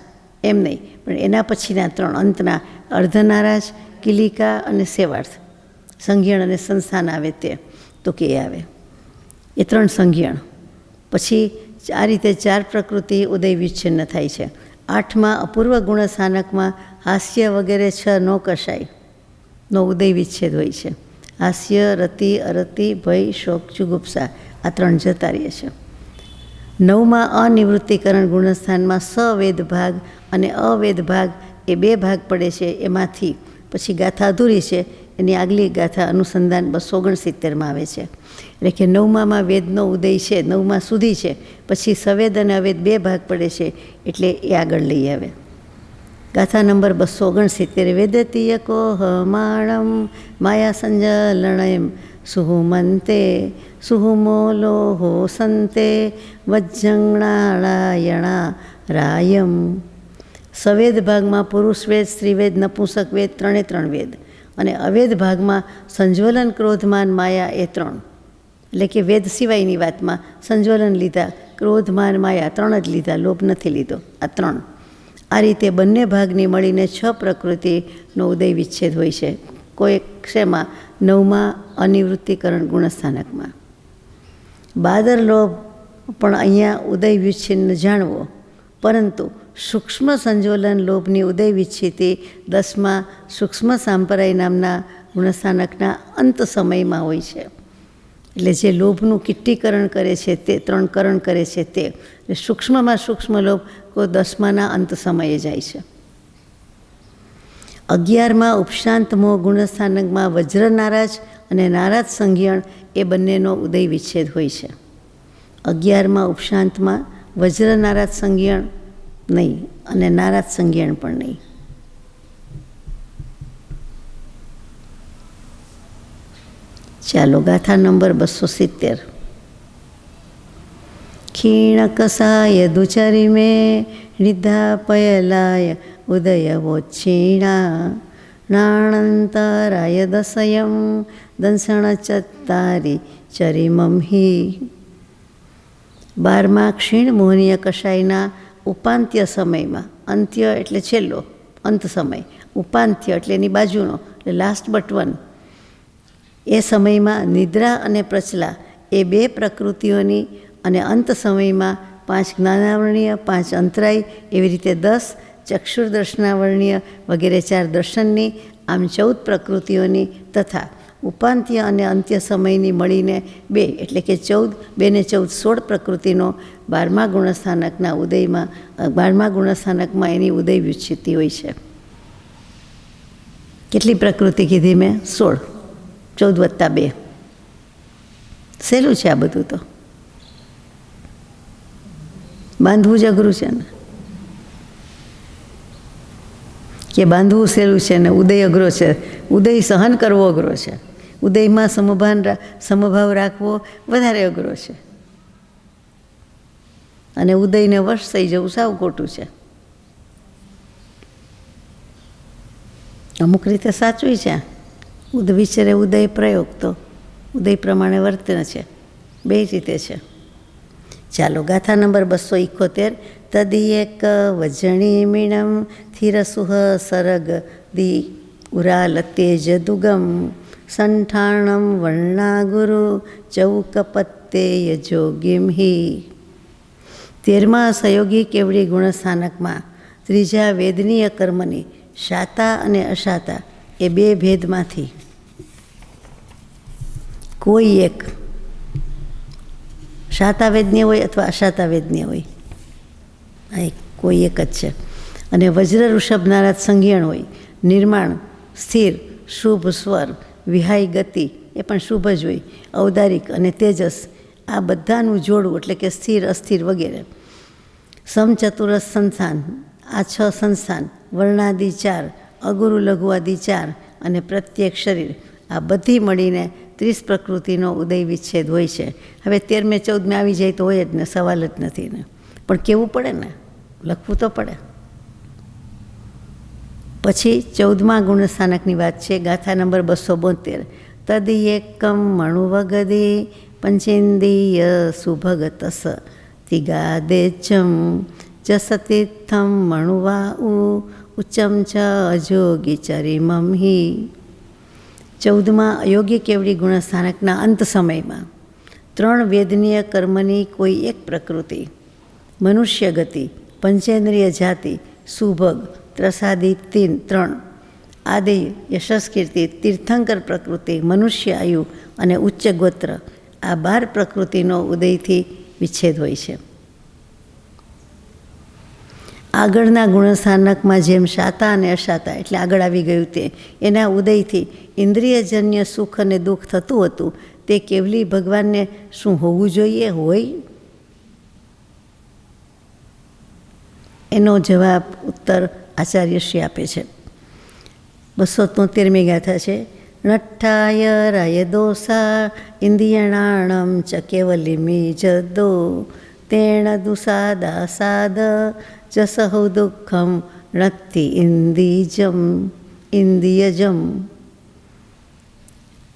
એમ નહીં પણ એના પછીના 3 અંતના અર્ધનારાજ, કિલિકા અને સેવાર્થ સંજ્ઞણ અને સંસ્થાન આવે તે, તો કે એ આવે. એ 3 સંજ્ઞણ પછી આ રીતે 4 પ્રકૃતિ ઉદય વિચ્છિન્ન થાય છે. 8મા અપૂર્વ ગુણસ્થાનકમાં હાસ્ય વગેરે 6 નો કશાય નો ઉદય વિચ્છેદ હોય છે. હાસ્ય, રતિ, અરતિ, ભય, શોક, જુગુપ્સા, આ 3 જતા રહે છે. 9મા અનિવૃત્તિકરણ ગુણસ્થાનમાં સવેદ ભાગ અને અવેદ ભાગ એ 2 ભાગ પડે છે. એમાંથી પછી ગાથા અધૂરી છે, એની આગલી ગાથા અનુસંધાન 269માં આવે છે. એટલે કે 9મામાં વેદનો ઉદય છે, 9મા સુધી છે, પછી સવેદ અને અવેદ 2 ભાગ પડે છે, એટલે એ આગળ લઈ આવે. ગાથા નંબર 269. વેદતીય કોહમાણમ માયા સંજલણયમ સુહુમંતે સુહુમોલોહો સંતે વજ્જંગણાળાયણા રાયમ. સવેદ ભાગમાં પુરુષ વેદ, સ્ત્રીવેદ, નપુંસક વેદ, 3 વેદ, અને અવેદ ભાગમાં સંજ્વલન, ક્રોધમાન, માયા એ 3, એટલે કે વેદ સિવાયની વાતમાં સંજ્વલન લીધા, ક્રોધમાન, માયા 3 જ લીધા, લોભ નથી લીધો, આ 3. આ રીતે બંને ભાગની મળીને 6 પ્રકૃતિનો ઉદય વિચ્છેદ હોય છે. કોઈ શેમાં? 9મા અનિવૃત્તિકરણ ગુણસ્થાનકમાં. બાદર લોભ પણ અહીંયા ઉદય વિચ્છિન્ન જાણવો, પરંતુ સૂક્ષ્મ સંજોલન લોભની ઉદય વિચ્છિતિ 10મા સૂક્ષ્મ સાંપરાય નામના ગુણસ્થાનકના અંત સમયમાં હોય છે. એટલે જે લોભનું કિટ્ટીકરણ કરે છે તે 3 કરણ કરે છે તે, એટલે સૂક્ષ્મમાં સૂક્ષ્મ લોભ કોઈ 10માના અંત સમયે જાય છે. 11મા ઉપશાંત મોહ ગુણસ્થાનકમાં વજ્ર નારાજ અને નારાજ સંજ્ઞણ એ બંનેનો ઉદય વિચ્છેદ હોય છે. 11મા ઉપશાંતમાં વજ્ર નારાજ સંજ્ઞણ નહીં અને નારાજ સંજ્ઞણ પણ નહીં. ચાલો ગાથા નંબર 270. ખીણકસાય દુચરિમે નિધાપયલાય ઉદયવોચ્છીણા નાણંતરાય દશયમ દંસણ ચત્તારી ચરિમમ હિ. 12મા ક્ષીણ મોહનીય કશાયના ઉપાંત્ય સમયમાં, અંત્ય એટલે છેલ્લો, અંત સમય, ઉપાંત્ય એટલે એની બાજુનો, એટલે લાસ્ટ બટ 1, એ સમયમાં નિદ્રા અને પ્રચલા એ 2 પ્રકૃતિઓની, અને અંત સમયમાં 5 જ્ઞાનાવરણીય, 5 અંતરાય, એવી રીતે 10 ચક્ષુર્દર્શનાવરણીય વગેરે 4 દર્શનની, આમ 14 પ્રકૃતિઓની તથા ઉપાંત્ય અને અંત્ય સમયની મળીને 2 એટલે કે 14, 2 ને 14 16 પ્રકૃતિનો 12મા ગુણસ્થાનકના ઉદયમાં 12મા ગુણસ્થાનકમાં એની ઉદય વ્યુચ્છિતિ હોય છે. કેટલી પ્રકૃતિ કીધી મેં? 16. 14 + 2. સહેલું છે આ બધું, તો બાંધવું જ અઘરું છે ને, કે બાંધવું સહેલું છે ને ઉદય અઘરો છે. ઉદય સહન કરવો અઘરો છે, ઉદયમાં સમભાવ રાખવો વધારે અઘરો છે, અને ઉદયને વશ થઈ જવું સાવ ખોટું છે. અમુક રીતે સાચું છે. વિચરે ઉદય પ્રયોગ, તો ઉદય પ્રમાણે વર્તન છે, 2 રીતે છે. ચાલો, ગાથા નંબર 271. તદિયેક વજણી મીણમ થિરસુહ સરગ દી ઉરાલતેજ દુગમ સંઠાણમ વર્ણા ગુરુ ચૌકપત્તે યજોગીમ હિ. 13મા સહયોગી કેવડી ગુણસ્થાનકમાં 3જા વેદનીય કર્મની શાતા અને અશાતા એ 2 ભેદમાંથી કોઈ એક શાતા વેદનીય હોય અથવા અશાતા વેદનીય હોય, આ કોઈ એક જ છે. અને વજ્ર ઋષભ નારદ સંજ્ઞણ હોય, નિર્માણ, સ્થિર, શુભ સ્વર, વિહાય ગતિ એ પણ શુભ જ હોય, ઔદારિક અને તેજસ આ બધાનું જોડવું એટલે કે સ્થિર, અસ્થિર વગેરે. સમચતુરસ સંસ્થાન આ 6 સંસ્થાન, વર્ણાદિ 4, અગુરુ લઘુઆદિ 4 અને પ્રત્યેક શરીર આ બધી મળીને 30 પ્રકૃતિનો ઉદય વિચ્છેદ હોય છે. હવે 13મે 14મે આવી જાય તો હોય જ ને, સવાલ જ નથી ને, પણ કેવું પડે ને, લખવું તો પડે. પછી 14મા ગુણસ્થાનકની વાત છે, ગાથા નંબર 272. તદિયેકમ મણુવગદી પંચેન્દ્રિય સુભગતસ તિગાદેજમ જસતીર્થમ મણુવા ઉચ્ચમ ચ અજોગી ચરિમમ હિ. 14મા અયોગ્ય કેવડી ગુણસ્થાનકના અંત સમયમાં 3 વેદનીય કર્મની કોઈ એક પ્રકૃતિ, મનુષ્ય ગતિ, પંચેન્દ્રિય જાતિ, સુભગ, ત્રસાદી 3 આદિ યશસ્કીર્તિ, તીર્થંકર પ્રકૃતિ, મનુષ્ય આયુ અને ઉચ્ચ ગોત્ર આ 12 પ્રકૃતિનો ઉદયથી વિચ્છેદ હોય છે. આગળના ગુણસ્થાનકમાં જેમ શાતા અને અશાતા એટલે આગળ આવી ગયું તે એના ઉદયથી ઇન્દ્રિયજન્ય સુખ અને દુઃખ થતું હતું, તે કેવલી ભગવાનને શું હોવું જોઈએ? હોય? એનો જવાબ ઉત્તર આચાર્યશ્રી આપે છે. 273મી ગાથા છે. નઠ્ઠાય રાય દોષા ઇન્દ્રિયણાણમ ચ કેવલિમી જદો તેણ દુસાદા સાદ જસહુ દુઃખમ નક્તિ ઇન્દ્રિયજમ.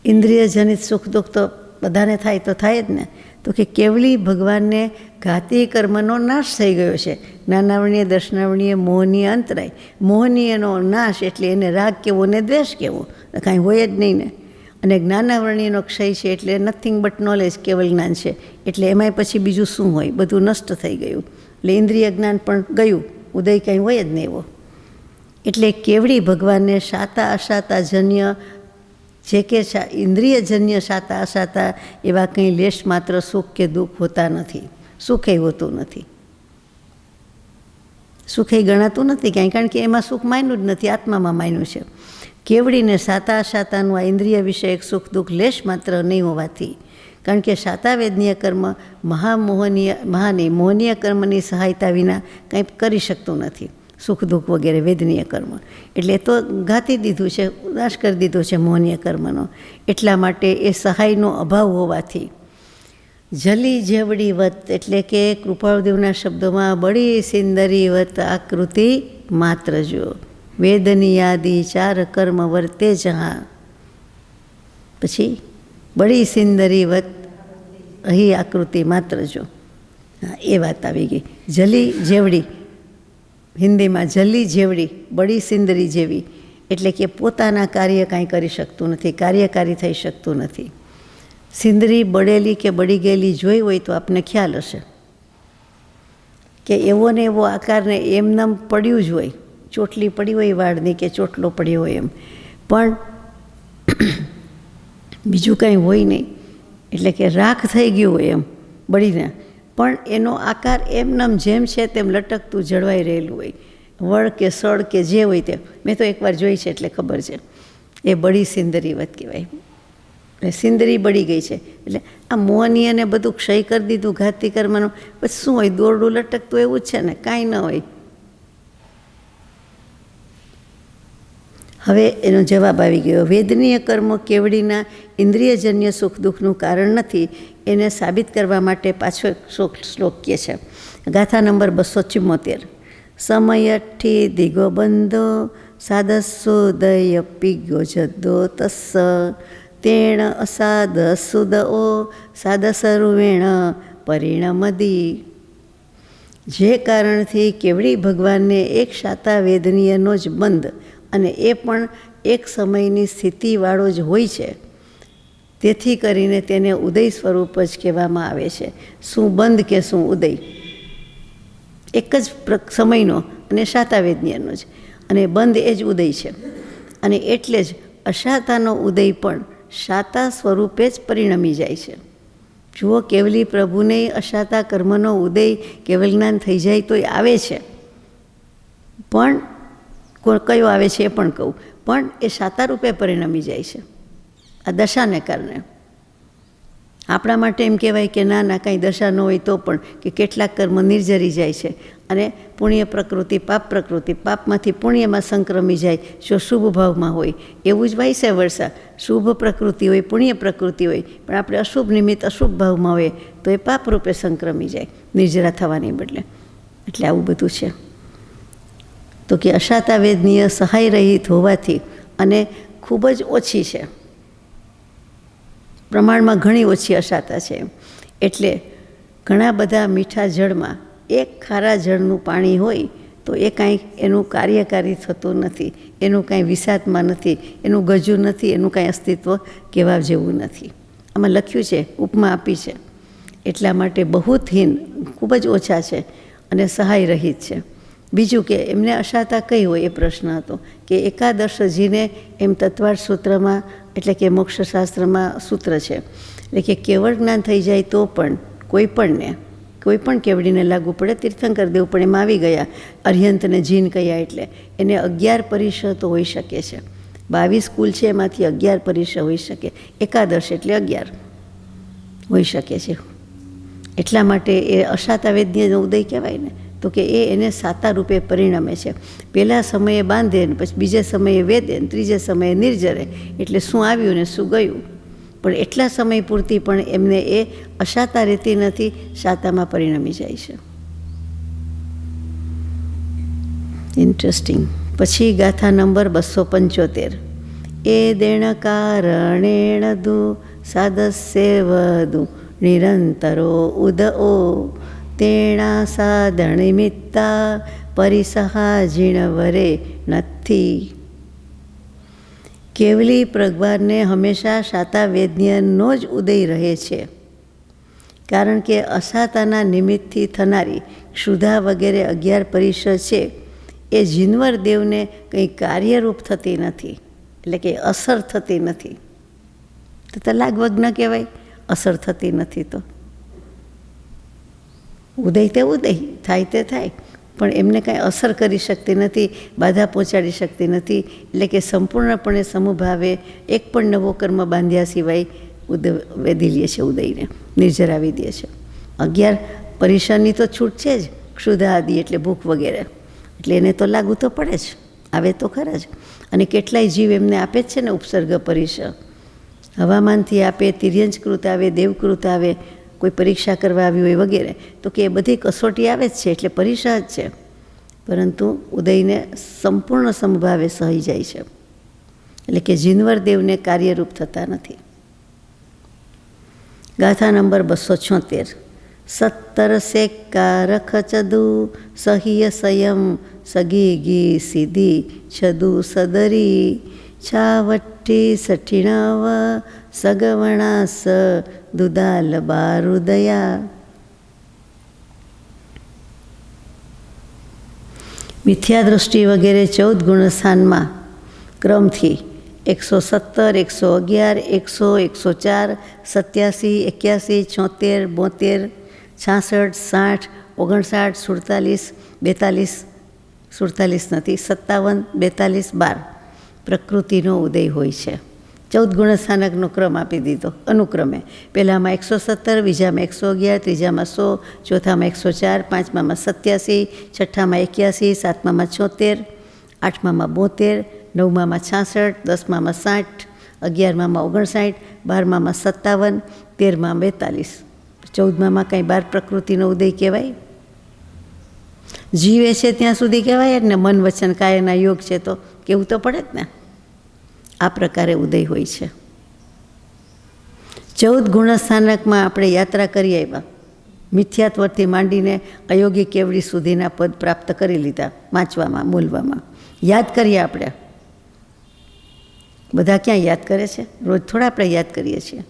ઇન્દ્રિયજનિત સુખ દુઃખ તો બધાને થાય તો થાય જ ને. તો કે કેવલી ભગવાનને ઘાતી કર્મનો નાશ થઈ ગયો છે. જ્ઞાનાવરણીય, દર્શનાવરણીય, મોહનીય અંતરાય. મોહનીયનો નાશ એટલે એને રાગ કેવો ને દ્વેષ કેવો, કાંઈ હોય જ નહીં ને. અને જ્ઞાનાવરણીયનો ક્ષય છે એટલે નથિંગ બટ નોલેજ, કેવલ જ્ઞાન છે એટલે એમાંય પછી બીજું શું હોય? બધું નષ્ટ થઈ ગયું. એટલે ઇન્દ્રિય જ્ઞાન પણ ગયું, ઉદય કંઈ હોય જ નહીં એવો. એટલે કેવડી ભગવાનને શાતા અશાતા જન્ય જે કે ઇન્દ્રિયજન્ય શાતા અશાતા એવા કંઈ લેશ માત્ર સુખ કે દુઃખ હોતા નથી. સુખે હોતું નથી, સુખે ગણાતું નથી કાંઈ, કારણ કે એમાં સુખ માન્યું જ નથી, આત્મામાં માન્યું છે. કેવડીને શાતા અશાતાનું આ ઇન્દ્રિય વિષયક સુખ દુઃખ લેશ માત્ર નહીં હોવાથી, કારણ કે શાતાવેદનીય કર્મ મોહનીય કર્મની સહાયતા વિના કંઈ કરી શકતું નથી. સુખ દુઃખ વગેરે વેદનીય કર્મ એટલે તો ઘાતી દીધું છે, નાશ કરી દીધો છે મોહનીય કર્મનો. એટલા માટે એ સહાયનો અભાવ હોવાથી જલી જેવડી વત એટલે કે કૃપાળદેવના શબ્દોમાં બળી સિંદરી વત આકૃતિ માત્ર જો વેદનીયાદી 4 કર્મ વર્તે જહા. પછી બળી સિંદરી વત અહીં આકૃતિ માત્ર જો, એ વાત આવી ગઈ. જલી જેવડી, હિન્દીમાં જલી જેવડી, બળી સિંદરી જેવી એટલે કે પોતાના કાર્ય કાંઈ કરી શકતું નથી, કાર્યકારી થઈ શકતું નથી. સિંદરી બળેલી કે બળી ગયેલી જોઈ હોય તો આપને ખ્યાલ હશે કે એવો ને એવો આકારને એમનેમ પડ્યું જ હોય, ચોટલી પડી હોય વાળની કે ચોટલો પડ્યો હોય એમ, પણ બીજું કાંઈ હોય નહીં, એટલે કે રાખ થઈ ગયું હોય એમ બળીને, પણ એનો આકાર એમનેમ જેમ છે તેમ લટકતું જળવાઈ રહેલું હોય, વળ કે સળ કે જે હોય તે. મેં તો એકવાર જોઈ છે એટલે ખબર છે. એ બળી સિંદરીવત કહેવાય. એટલે સિંદરી બળી ગઈ છે, એટલે આ મોહની અને બધું ક્ષય કરી દીધું ઘાતી કર્મનું. પછી શું હોય, દોરડું લટકતું એવું જ છે ને, કાંઈ ન હોય. હવે એનો જવાબ આવી ગયો. વેદનીય કર્મો કેવડીના ઇન્દ્રિયજન્ય સુખ દુઃખનું કારણ નથી, એને સાબિત કરવા માટે પાછો એક શ્લોક કહે છે. ગાથા નંબર 274. સમયઠ્ઠી દિગો બંધો સાદસોદય પિગો જદ્દો તસ્સ તેણ અસાદ સુદઓ સાદસરુવેણ પરિણમદી. જે કારણથી કેવડી ભગવાનને એક શાતા વેદનીયનો જ બંધ, અને એ પણ એક સમયની સ્થિતિવાળો જ હોય છે, તેથી કરીને તેને ઉદય સ્વરૂપ જ કહેવામાં આવે છે. શું બંધ કે શું ઉદય, એક જ સમયનો અને શાતા વેદનીયનો જ, અને બંધ એ જ ઉદય છે. અને એટલે જ અશાતાનો ઉદય પણ શાતા સ્વરૂપે જ પરિણમી જાય છે. જુઓ, કેવલી પ્રભુને અશાતા કર્મનો ઉદય કેવલ જ્ઞાન થઈ જાય તોય આવે છે, પણ કયો આવે છે એ પણ કહું, પણ એ શાતા રૂપે પરિણમી જાય છે આ દશાને કારણે. આપણા માટે એમ કહેવાય કે ના ના, કાંઈ દશા ન હોય તો પણ, કે કેટલાક કર્મ નિર્જરી જાય છે અને પુણ્ય પ્રકૃતિ પાપ પ્રકૃતિ, પાપમાંથી પુણ્યમાં સંક્રમી જાય જો શુભ ભાવમાં હોય. એવું જ વાયસે વર્ષા, શુભ પ્રકૃતિ હોય, પુણ્ય પ્રકૃતિ હોય, પણ આપણે અશુભ નિમિત્ત અશુભ ભાવમાં હોય તો એ પાપ રૂપે સંક્રમી જાય નિર્જરા થવાને બદલે. એટલે આવું બધું છે. તો કે અશાતા વેદનીય સહાય રહિત હોવાથી અને ખૂબ જ ઓછી છે, પ્રમાણમાં ઘણી ઓછી અશાતા છે. એટલે ઘણા બધા મીઠા જળમાં એક ખારા જળનું પાણી હોય તો એ કાંઈ એનું કાર્યકારી થતું નથી, એનું કાંઈ વિષાત્મા નથી, એનું ગજું નથી, એનું કાંઈ અસ્તિત્વ કહેવા જેવું નથી. આમાં લખ્યું છે, ઉપમા આપી છે. એટલા માટે બહુતહીન, ખૂબ જ ઓછા છે અને સહાય રહિત છે. બીજું કે એમને અશાતા કઈ હોય એ પ્રશ્ન હતો, કે એકાદશજીને એમ તત્વાર્થ સૂત્રમાં, એટલે કે મોક્ષશાસ્ત્રમાં સૂત્ર છે, એટલે કે કેવળ જ્ઞાન થઈ જાય તો પણ કોઈ પણ કેવડીને લાગુ પડે. તીર્થંકર દેવ પણ એમાં આવી ગયા, અર્યંતને જીન કહ્યા, એટલે એને 11 પરિષદ તો હોઈ શકે છે. 22 કુલ છે, એમાંથી 11 પરિષદ હોઈ શકે. એકાદશ એટલે 11 હોઈ શકે છે. એટલા માટે એ અશાતા વેદનીયનો ઉદય કહેવાય ને, તો કે એને સાતા રૂપે પરિણમે છે. પહેલા સમયે બાંધે ને પછી બીજે સમયે વેદે ને ત્રીજે સમયે નિર્જરે, એટલે શું આવ્યું ને શું ગયું. પણ એટલા સમય પૂરતી પણ એમને એ અશાતા રહેતી નથી, શાતામાં પરિણમી જાય છે. ઇન્ટરેસ્ટિંગ. પછી ગાથા નંબર 275. એ દેણ કારણેણ દુ સાદસ્યવદુ નિરંતરો ઉદઓ તેણા સાધનિમિત્તા પરિસહાજીણ વરે નથી. કેવલી પ્રગવારને હંમેશા શાતા વેદનીયનો જ ઉદય રહે છે, કારણ કે અશાતાના નિમિત્તથી થનારી ક્ષુધા વગેરે 11 પરિષદ છે એ જીનવર દેવને કંઈ કાર્યરૂપ થતી નથી, એટલે કે અસર થતી નથી. તો તલાગવગ્ન કહેવાય, અસર થતી નથી. તો ઉદય તે ઉદય થાય તે થાય, પણ એમને કાંઈ અસર કરી શકતી નથી, બાધા પહોંચાડી શકતી નથી. એટલે કે સંપૂર્ણપણે સમુભાવે એક પણ નવો કર્મ બાંધ્યા સિવાય વેદી લે છે, ઉદયને નિર્જરાવી દે છે. 11 પરિષદની તો છૂટ છે જ, ક્ષુધા આદિ એટલે ભૂખ વગેરે, એટલે એને તો લાગુ તો પડે જ, આવે તો ખરા જ. અને કેટલાય જીવ એમને આપે જ છે ને ઉપસર્ગ પરિષદ, હવામાનથી આપે, તિર્યંજકૃત આવે, દેવકૃત આવે, કોઈ પરીક્ષા કરવા આવી હોય વગેરે. તો કે એ બધી કસોટી આવે જ છે, એટલે પરિષદ છે, પરંતુ ઉદયને સંપૂર્ણ સમભાવે સહી જાય છે, એટલે કે જીનવર દેવને કાર્યરૂપ થતા નથી. ગાથા નંબર 276. 17 સેકાર ખચદુ સહિય સંયમ સગીગી સીધી છદુ સદરી છાવટ્ટી સઠીણાવ સગવણાસ દુદાલ બારુદયા. મિથ્યા દૃષ્ટિ વગેરે 14 ગુણસ્થાનમાં ક્રમથી 117, 111, 100, 104, 87, 81, 76, 72, 66, 60, 59, 47, 42, 47 નથી, 57, 42, 12 પ્રકૃતિનો ઉદય હોય છે. 14 ગુણસ્થાનકનો ક્રમ આપી દીધો અનુક્રમે. પહેલામાં 117, બીજામાં 111, ત્રીજામાં 100, ચોથામાં 104, પાંચમામાં 87, છઠ્ઠામાં 81, સાતમામાં 76, આઠમામાં 72, નવમામાં 66, દસમામાં 60, 11મામાં 59, 12મામાં 57, 13માં 42. 14મામાં કંઈ 12 પ્રકૃતિનો ઉદય કહેવાય? જીવે છે ત્યાં સુધી કહેવાય જ ને, મન વચન કાયના યોગ છે તો કેવું તો પડે જ ને. આ પ્રકારે ઉદય હોય છે. 14 ગુણસ્થાનકમાં આપણે યાત્રા કરી આવ્યા. મિથ્યાત્વથી માંડીને અયોગી કેવડી સુધીના પદ પ્રાપ્ત કરી લીધા. વાંચવામાં, બોલવામાં યાદ કરીએ આપણે. બધા ક્યાં યાદ કરે છે? રોજ થોડા આપણે યાદ કરીએ છીએ.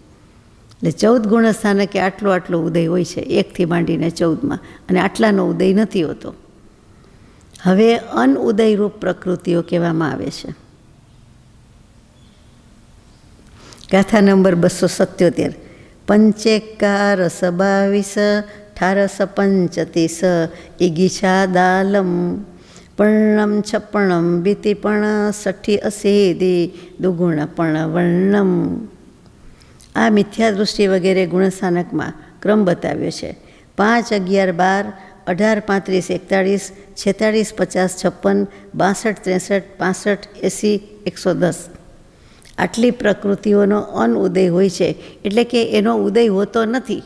એટલે 14 ગુણસ્થાનકે આટલો ઉદય હોય છે, 1થી માંડીને 14માં, અને આટલાનો ઉદય નથી હોતો. હવે અનઉદયરૂપ પ્રકૃતિઓ કહેવામાં આવે છે. ગાથા નંબર 277. પંચેકાર 22 18 35 ઈગીછાદાલમ પર્ણમ છપણમ બીતિપણ સઠી અસેદી દુગુણપણ વર્ણમ. આ મિથ્યા દૃષ્ટિ વગેરે ગુણસ્થાનકમાં ક્રમ બતાવ્યો છે. 5, 11, 12, 18, 35, 41, 46, 50, 62, 63, 65, 80, 110 આટલી પ્રકૃતિઓનો અનઉદય હોય છે. એટલે કે એનો ઉદય હોતો નથી.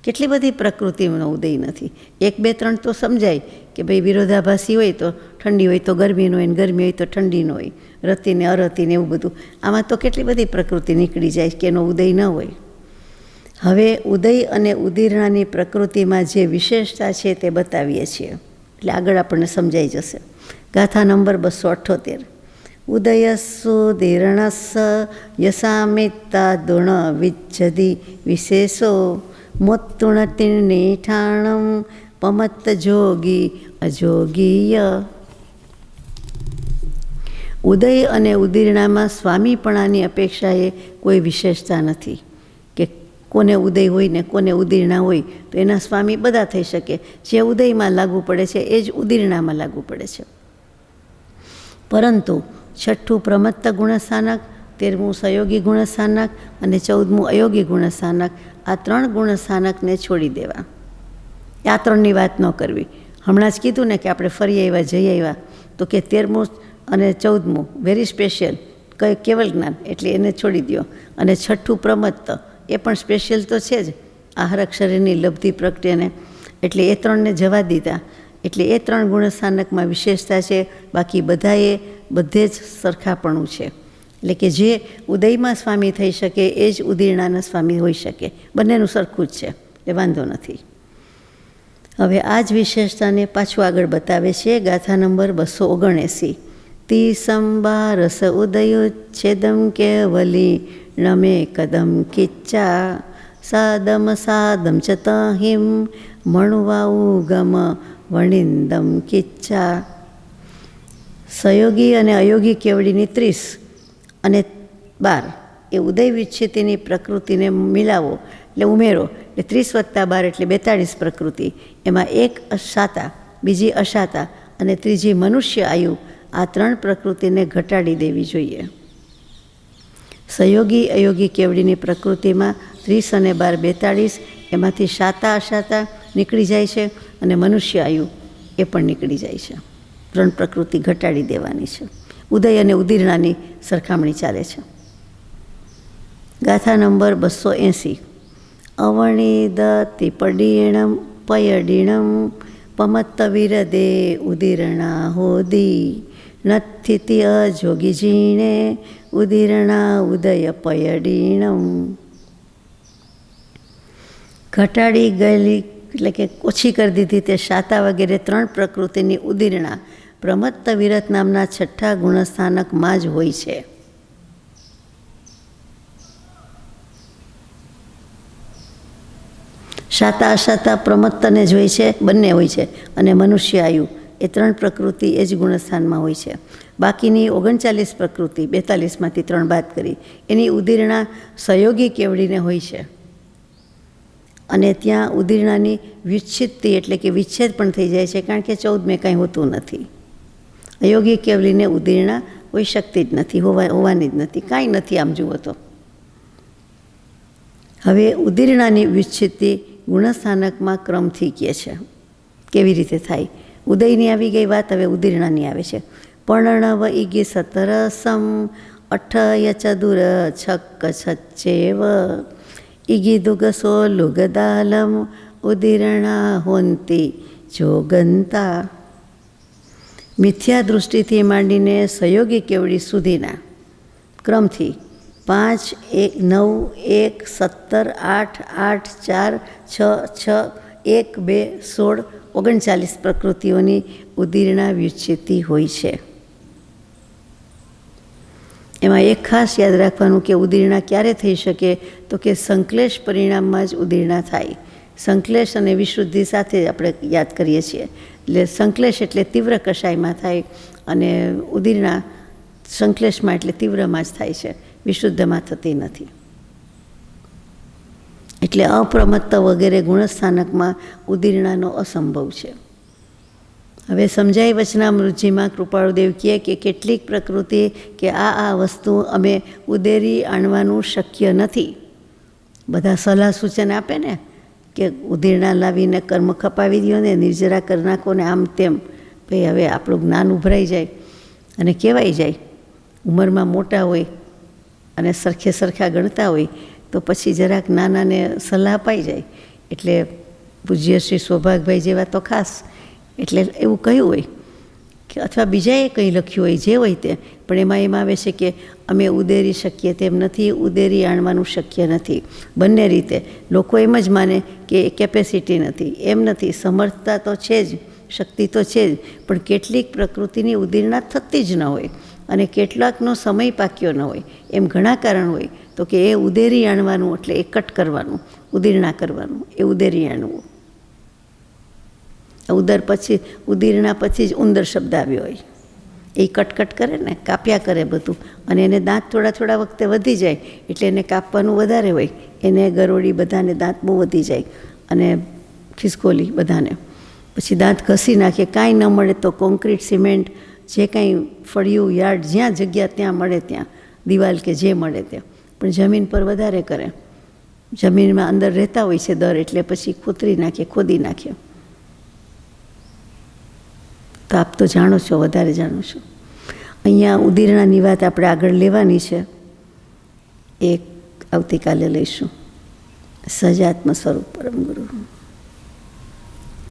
કેટલી બધી પ્રકૃતિનો ઉદય નથી. 1, 2, 3 તો સમજાય કે ભાઈ વિરોધાભાસી હોય તો ઠંડી હોય તો ગરમીનો હોય, ગરમી હોય તો ઠંડીનો હોય, રતિને અરતિને એવું બધું. આમાં તો કેટલી બધી પ્રકૃતિ નીકળી જાય કે એનો ઉદય ન હોય. હવે ઉદય અને ઉદીરણાની પ્રકૃતિમાં જે વિશેષતા છે તે બતાવીએ છીએ, એટલે આગળ આપણને સમજાઈ જશે. ગાથા નંબર 278. ઉદયસ્સુ દીર્ણસ યસામિત્તા દુણ વિજ્જદી વિશેષો મોત્તુણતિર્નિઠાણમ પમત્ત જોગી અજોગીય. ઉદય અને ઉદીરણામાં સ્વામીપણાની અપેક્ષાએ કોઈ વિશેષતા નથી કે કોને ઉદય હોય ને કોને ઉદીરણા હોય તો એના સ્વામી બધા થઈ શકે. જે ઉદયમાં લાગુ પડે છે એ જ ઉદીરણામાં લાગુ પડે છે. પરંતુ 6ઠું પ્રમત્ત ગુણસ્થાનક, 13મું સયોગી ગુણસ્થાનક અને 14મું અયોગી ગુણસ્થાનક, આ 3 ગુણસ્થાનકને છોડી દેવા. આ 3ની વાત ન કરવી. હમણાં જ કીધું ને કે આપણે ફરી આવ્યા, જઈ આવ્યા, તો કે 13મું અને 14મું વેરી સ્પેશિયલ કેવલ જ્ઞાન, એટલે એને છોડી દો. અને 6ઠું પ્રમત્ત એ પણ સ્પેશિયલ તો છે જ, આહાર અક્ષરની લબ્ધિ પ્રગટેને, એટલે એ 3ને જવા દીધા. એટલે એ 3 ગુણસ્થાનકમાં વિશેષતા છે. બાકી બધે જ સરખાપણું છે. એટલે કે જે ઉદયમાં સ્વામી થઈ શકે એ જ ઉદીરણાના સ્વામી હોઈ શકે. બંનેનું સરખું જ છે, એટલે વાંધો નથી. હવે આ જ વિશેષતાને પાછું આગળ બતાવે છે. ગાથા નંબર 279. તિસંબારસ ઉદયોચ્છેદમ કેવલી નમે કદમ કિચ્ચા સાદમ સાદમ ચ તહિમ મણવાઉ ગમ વણિંદમ કિચ્ચા. સયોગી અને અયોગી કેવડીની 30 અને 12 એ ઉદય વિચ્છેદની પ્રકૃતિને મિલાવો એટલે ઉમેરો, એટલે 30 + 12 એટલે 42 પ્રકૃતિ. એમાં એક શાતા, બીજી અશાતા અને ત્રીજી મનુષ્ય આયુ, આ 3 પ્રકૃતિને ઘટાડી દેવી જોઈએ. સયોગી અયોગી કેવડીની પ્રકૃતિમાં 30 અને 12 42, એમાંથી શાતા અશાતા નીકળી જાય છે અને મનુષ્ય આયુ એ પણ નીકળી જાય છે. 3 પ્રકૃતિ ઘટાડી દેવાની છે. ઉદય અને ઉદીરણાની સરખામણી ચાલે છે. ગાથા નંબર 280. અવણિદતિ પડીણમ પયડીણમ પમત્ત વિરદે ઉદીરણા હોદી નથિતિ અજોગી જીણે ઉદીરણા ઉદય પયડીણમ. ઘટાડી ગયેલી એટલે કે ઓછી કરી દીધી તે શાતા વગેરે 3 પ્રકૃતિની ઉદીરણા પ્રમત્ત વિરત નામના 6ઠ્ઠા ગુણસ્થાનકમાં જ હોય છે. શાતા અશાતા પ્રમત્તને જ હોય છે, બંને હોય છે. અને મનુષ્ય આયુ એ 3 પ્રકૃતિ એ જ ગુણસ્થાનમાં હોય છે. બાકીની 39 પ્રકૃતિ, 42માંથી 3 બાદ કરી, એની ઉદીરણા સહયોગી કેવડીને હોય છે. અને ત્યાં ઉદીરણાની વિચ્છિત્તિ એટલે કે વિચ્છેદ પણ થઈ જાય છે, કારણ કે 14 કાંઈ હોતું નથી. અયોગી કેવલીને ઉદીરણા કોઈ શકતી જ નથી, હોવાની જ નથી, કાંઈ નથી આમ જુઓ તો. હવે ઉદીરણાની વિચ્છિત્તિ ગુણસ્થાનકમાં ક્રમથી કહે છે. કેવી રીતે થાય? ઉદયની આવી ગઈ વાત, હવે ઉદીરણાની આવે છે. પર્ણવ ઈગી સતરસમ અઠય ચદુર છક્ક છચ્ચેવ ઈગી દુગસો લુગદાલમ ઉદીરણા હોંતી જોગંતા. મિથ્યા દૃષ્ટિથી માંડીને સહયોગી કેવડી સુધીના ક્રમથી 5, 9, 1, 17, 8, 8, 4, 6, 6, 1, 2, 16, 39 પ્રકૃતિઓની ઉદીરણા વિચ્છિત્તિ હોય છે. એમાં એક ખાસ યાદ રાખવાનું કે ઉદીરણા ક્યારે થઈ શકે, તો કે સંશ્લેષ પરિણામમાં જ ઉદીરણા થાય. સંશ્લેષ અને વિશુદ્ધિ સાથે આપણે યાદ કરીએ છીએ. એટલે સંશ્લેષ એટલે તીવ્ર કષાયમાં થાય, અને ઉદીરણા સંશ્લેષમાં એટલે તીવ્રમાં જ થાય છે, વિશુદ્ધમાં થતી નથી. એટલે અપ્રમત્ત વગેરે ગુણસ્થાનકમાં ઉદીરણાનો અસંભવ છે. હવે સમજાય વચનામૃતજીમાં કૃપાળુદેવ કહે કે કેટલીક પ્રકૃતિ કે આ વસ્તુ અમે ઉદેરી આણવાનું શક્ય નથી. બધા સલાહ સૂચન આપે ને કે ઉદીરણા લાવીને કર્મ ખપાવી દો ને, નિર્જરા કરી નાખો ને, આમ તેમ. ભાઈ હવે આપણું જ્ઞાન ઉભરાઈ જાય અને કહેવાય જાય. ઉંમરમાં મોટા હોય અને સરખા ગણતા હોય તો પછી જરાક નાનાને સલાહ અપાઈ જાય. એટલે પૂજ્ય શ્રી સૌભાગભાઈ જેવા તો ખાસ, એટલે એવું કહ્યું હોય કે, અથવા બીજાએ કંઈ લખ્યું હોય, જે હોય તે, પણ એમ આવે છે કે અમે ઉદેરી શકીએ તેમ નથી, ઉદેરી આણવાનું શક્ય નથી. બંને રીતે લોકો એમ જ માને કે કેપેસિટી નથી, એમ નથી. સમર્થતા તો છે જ, શક્તિ તો છે જ, પણ કેટલીક પ્રકૃતિની ઉદીરણા થતી જ ન હોય અને કેટલાકનો સમય પાક્યો ન હોય. એમ ઘણા કારણ હોય. તો કે એ ઉદેરી આણવાનું એટલે એ કટ કરવાનું, ઉદીરણા કરવાનું, એ ઉદેરી આણવું. ઉદીરણા પછી જ ઉંદર શબ્દ આવ્યો હોય. એ કટકટ કરે ને, કાપ્યા કરે બધું, અને એને દાંત થોડા વખતે વધી જાય એટલે એને કાપવાનું વધારે હોય. એને ગરોળી બધાને દાંત બહુ વધી જાય, અને ખિસકોલી બધાને. પછી દાંત ઘસી નાખે, કાંઈ ન મળે તો કોન્ક્રીટ, સિમેન્ટ, જે કાંઈ ફળિયું, યાર્ડ, જ્યાં જગ્યા ત્યાં મળે ત્યાં, દિવાલ કે જે મળે ત્યાં. પણ જમીન પર વધારે કરે. જમીનમાં અંદર રહેતા હોય છે દર, એટલે પછી ખોદી નાખે. તો આપ તો જાણો છો, વધારે જાણો છો. અહીંયા ઉદીરણાની વાત આપણે આગળ લેવાની છે, એ આવતીકાલે લઈશું. સહજાત્મ સ્વરૂપ પરમ ગુરુ.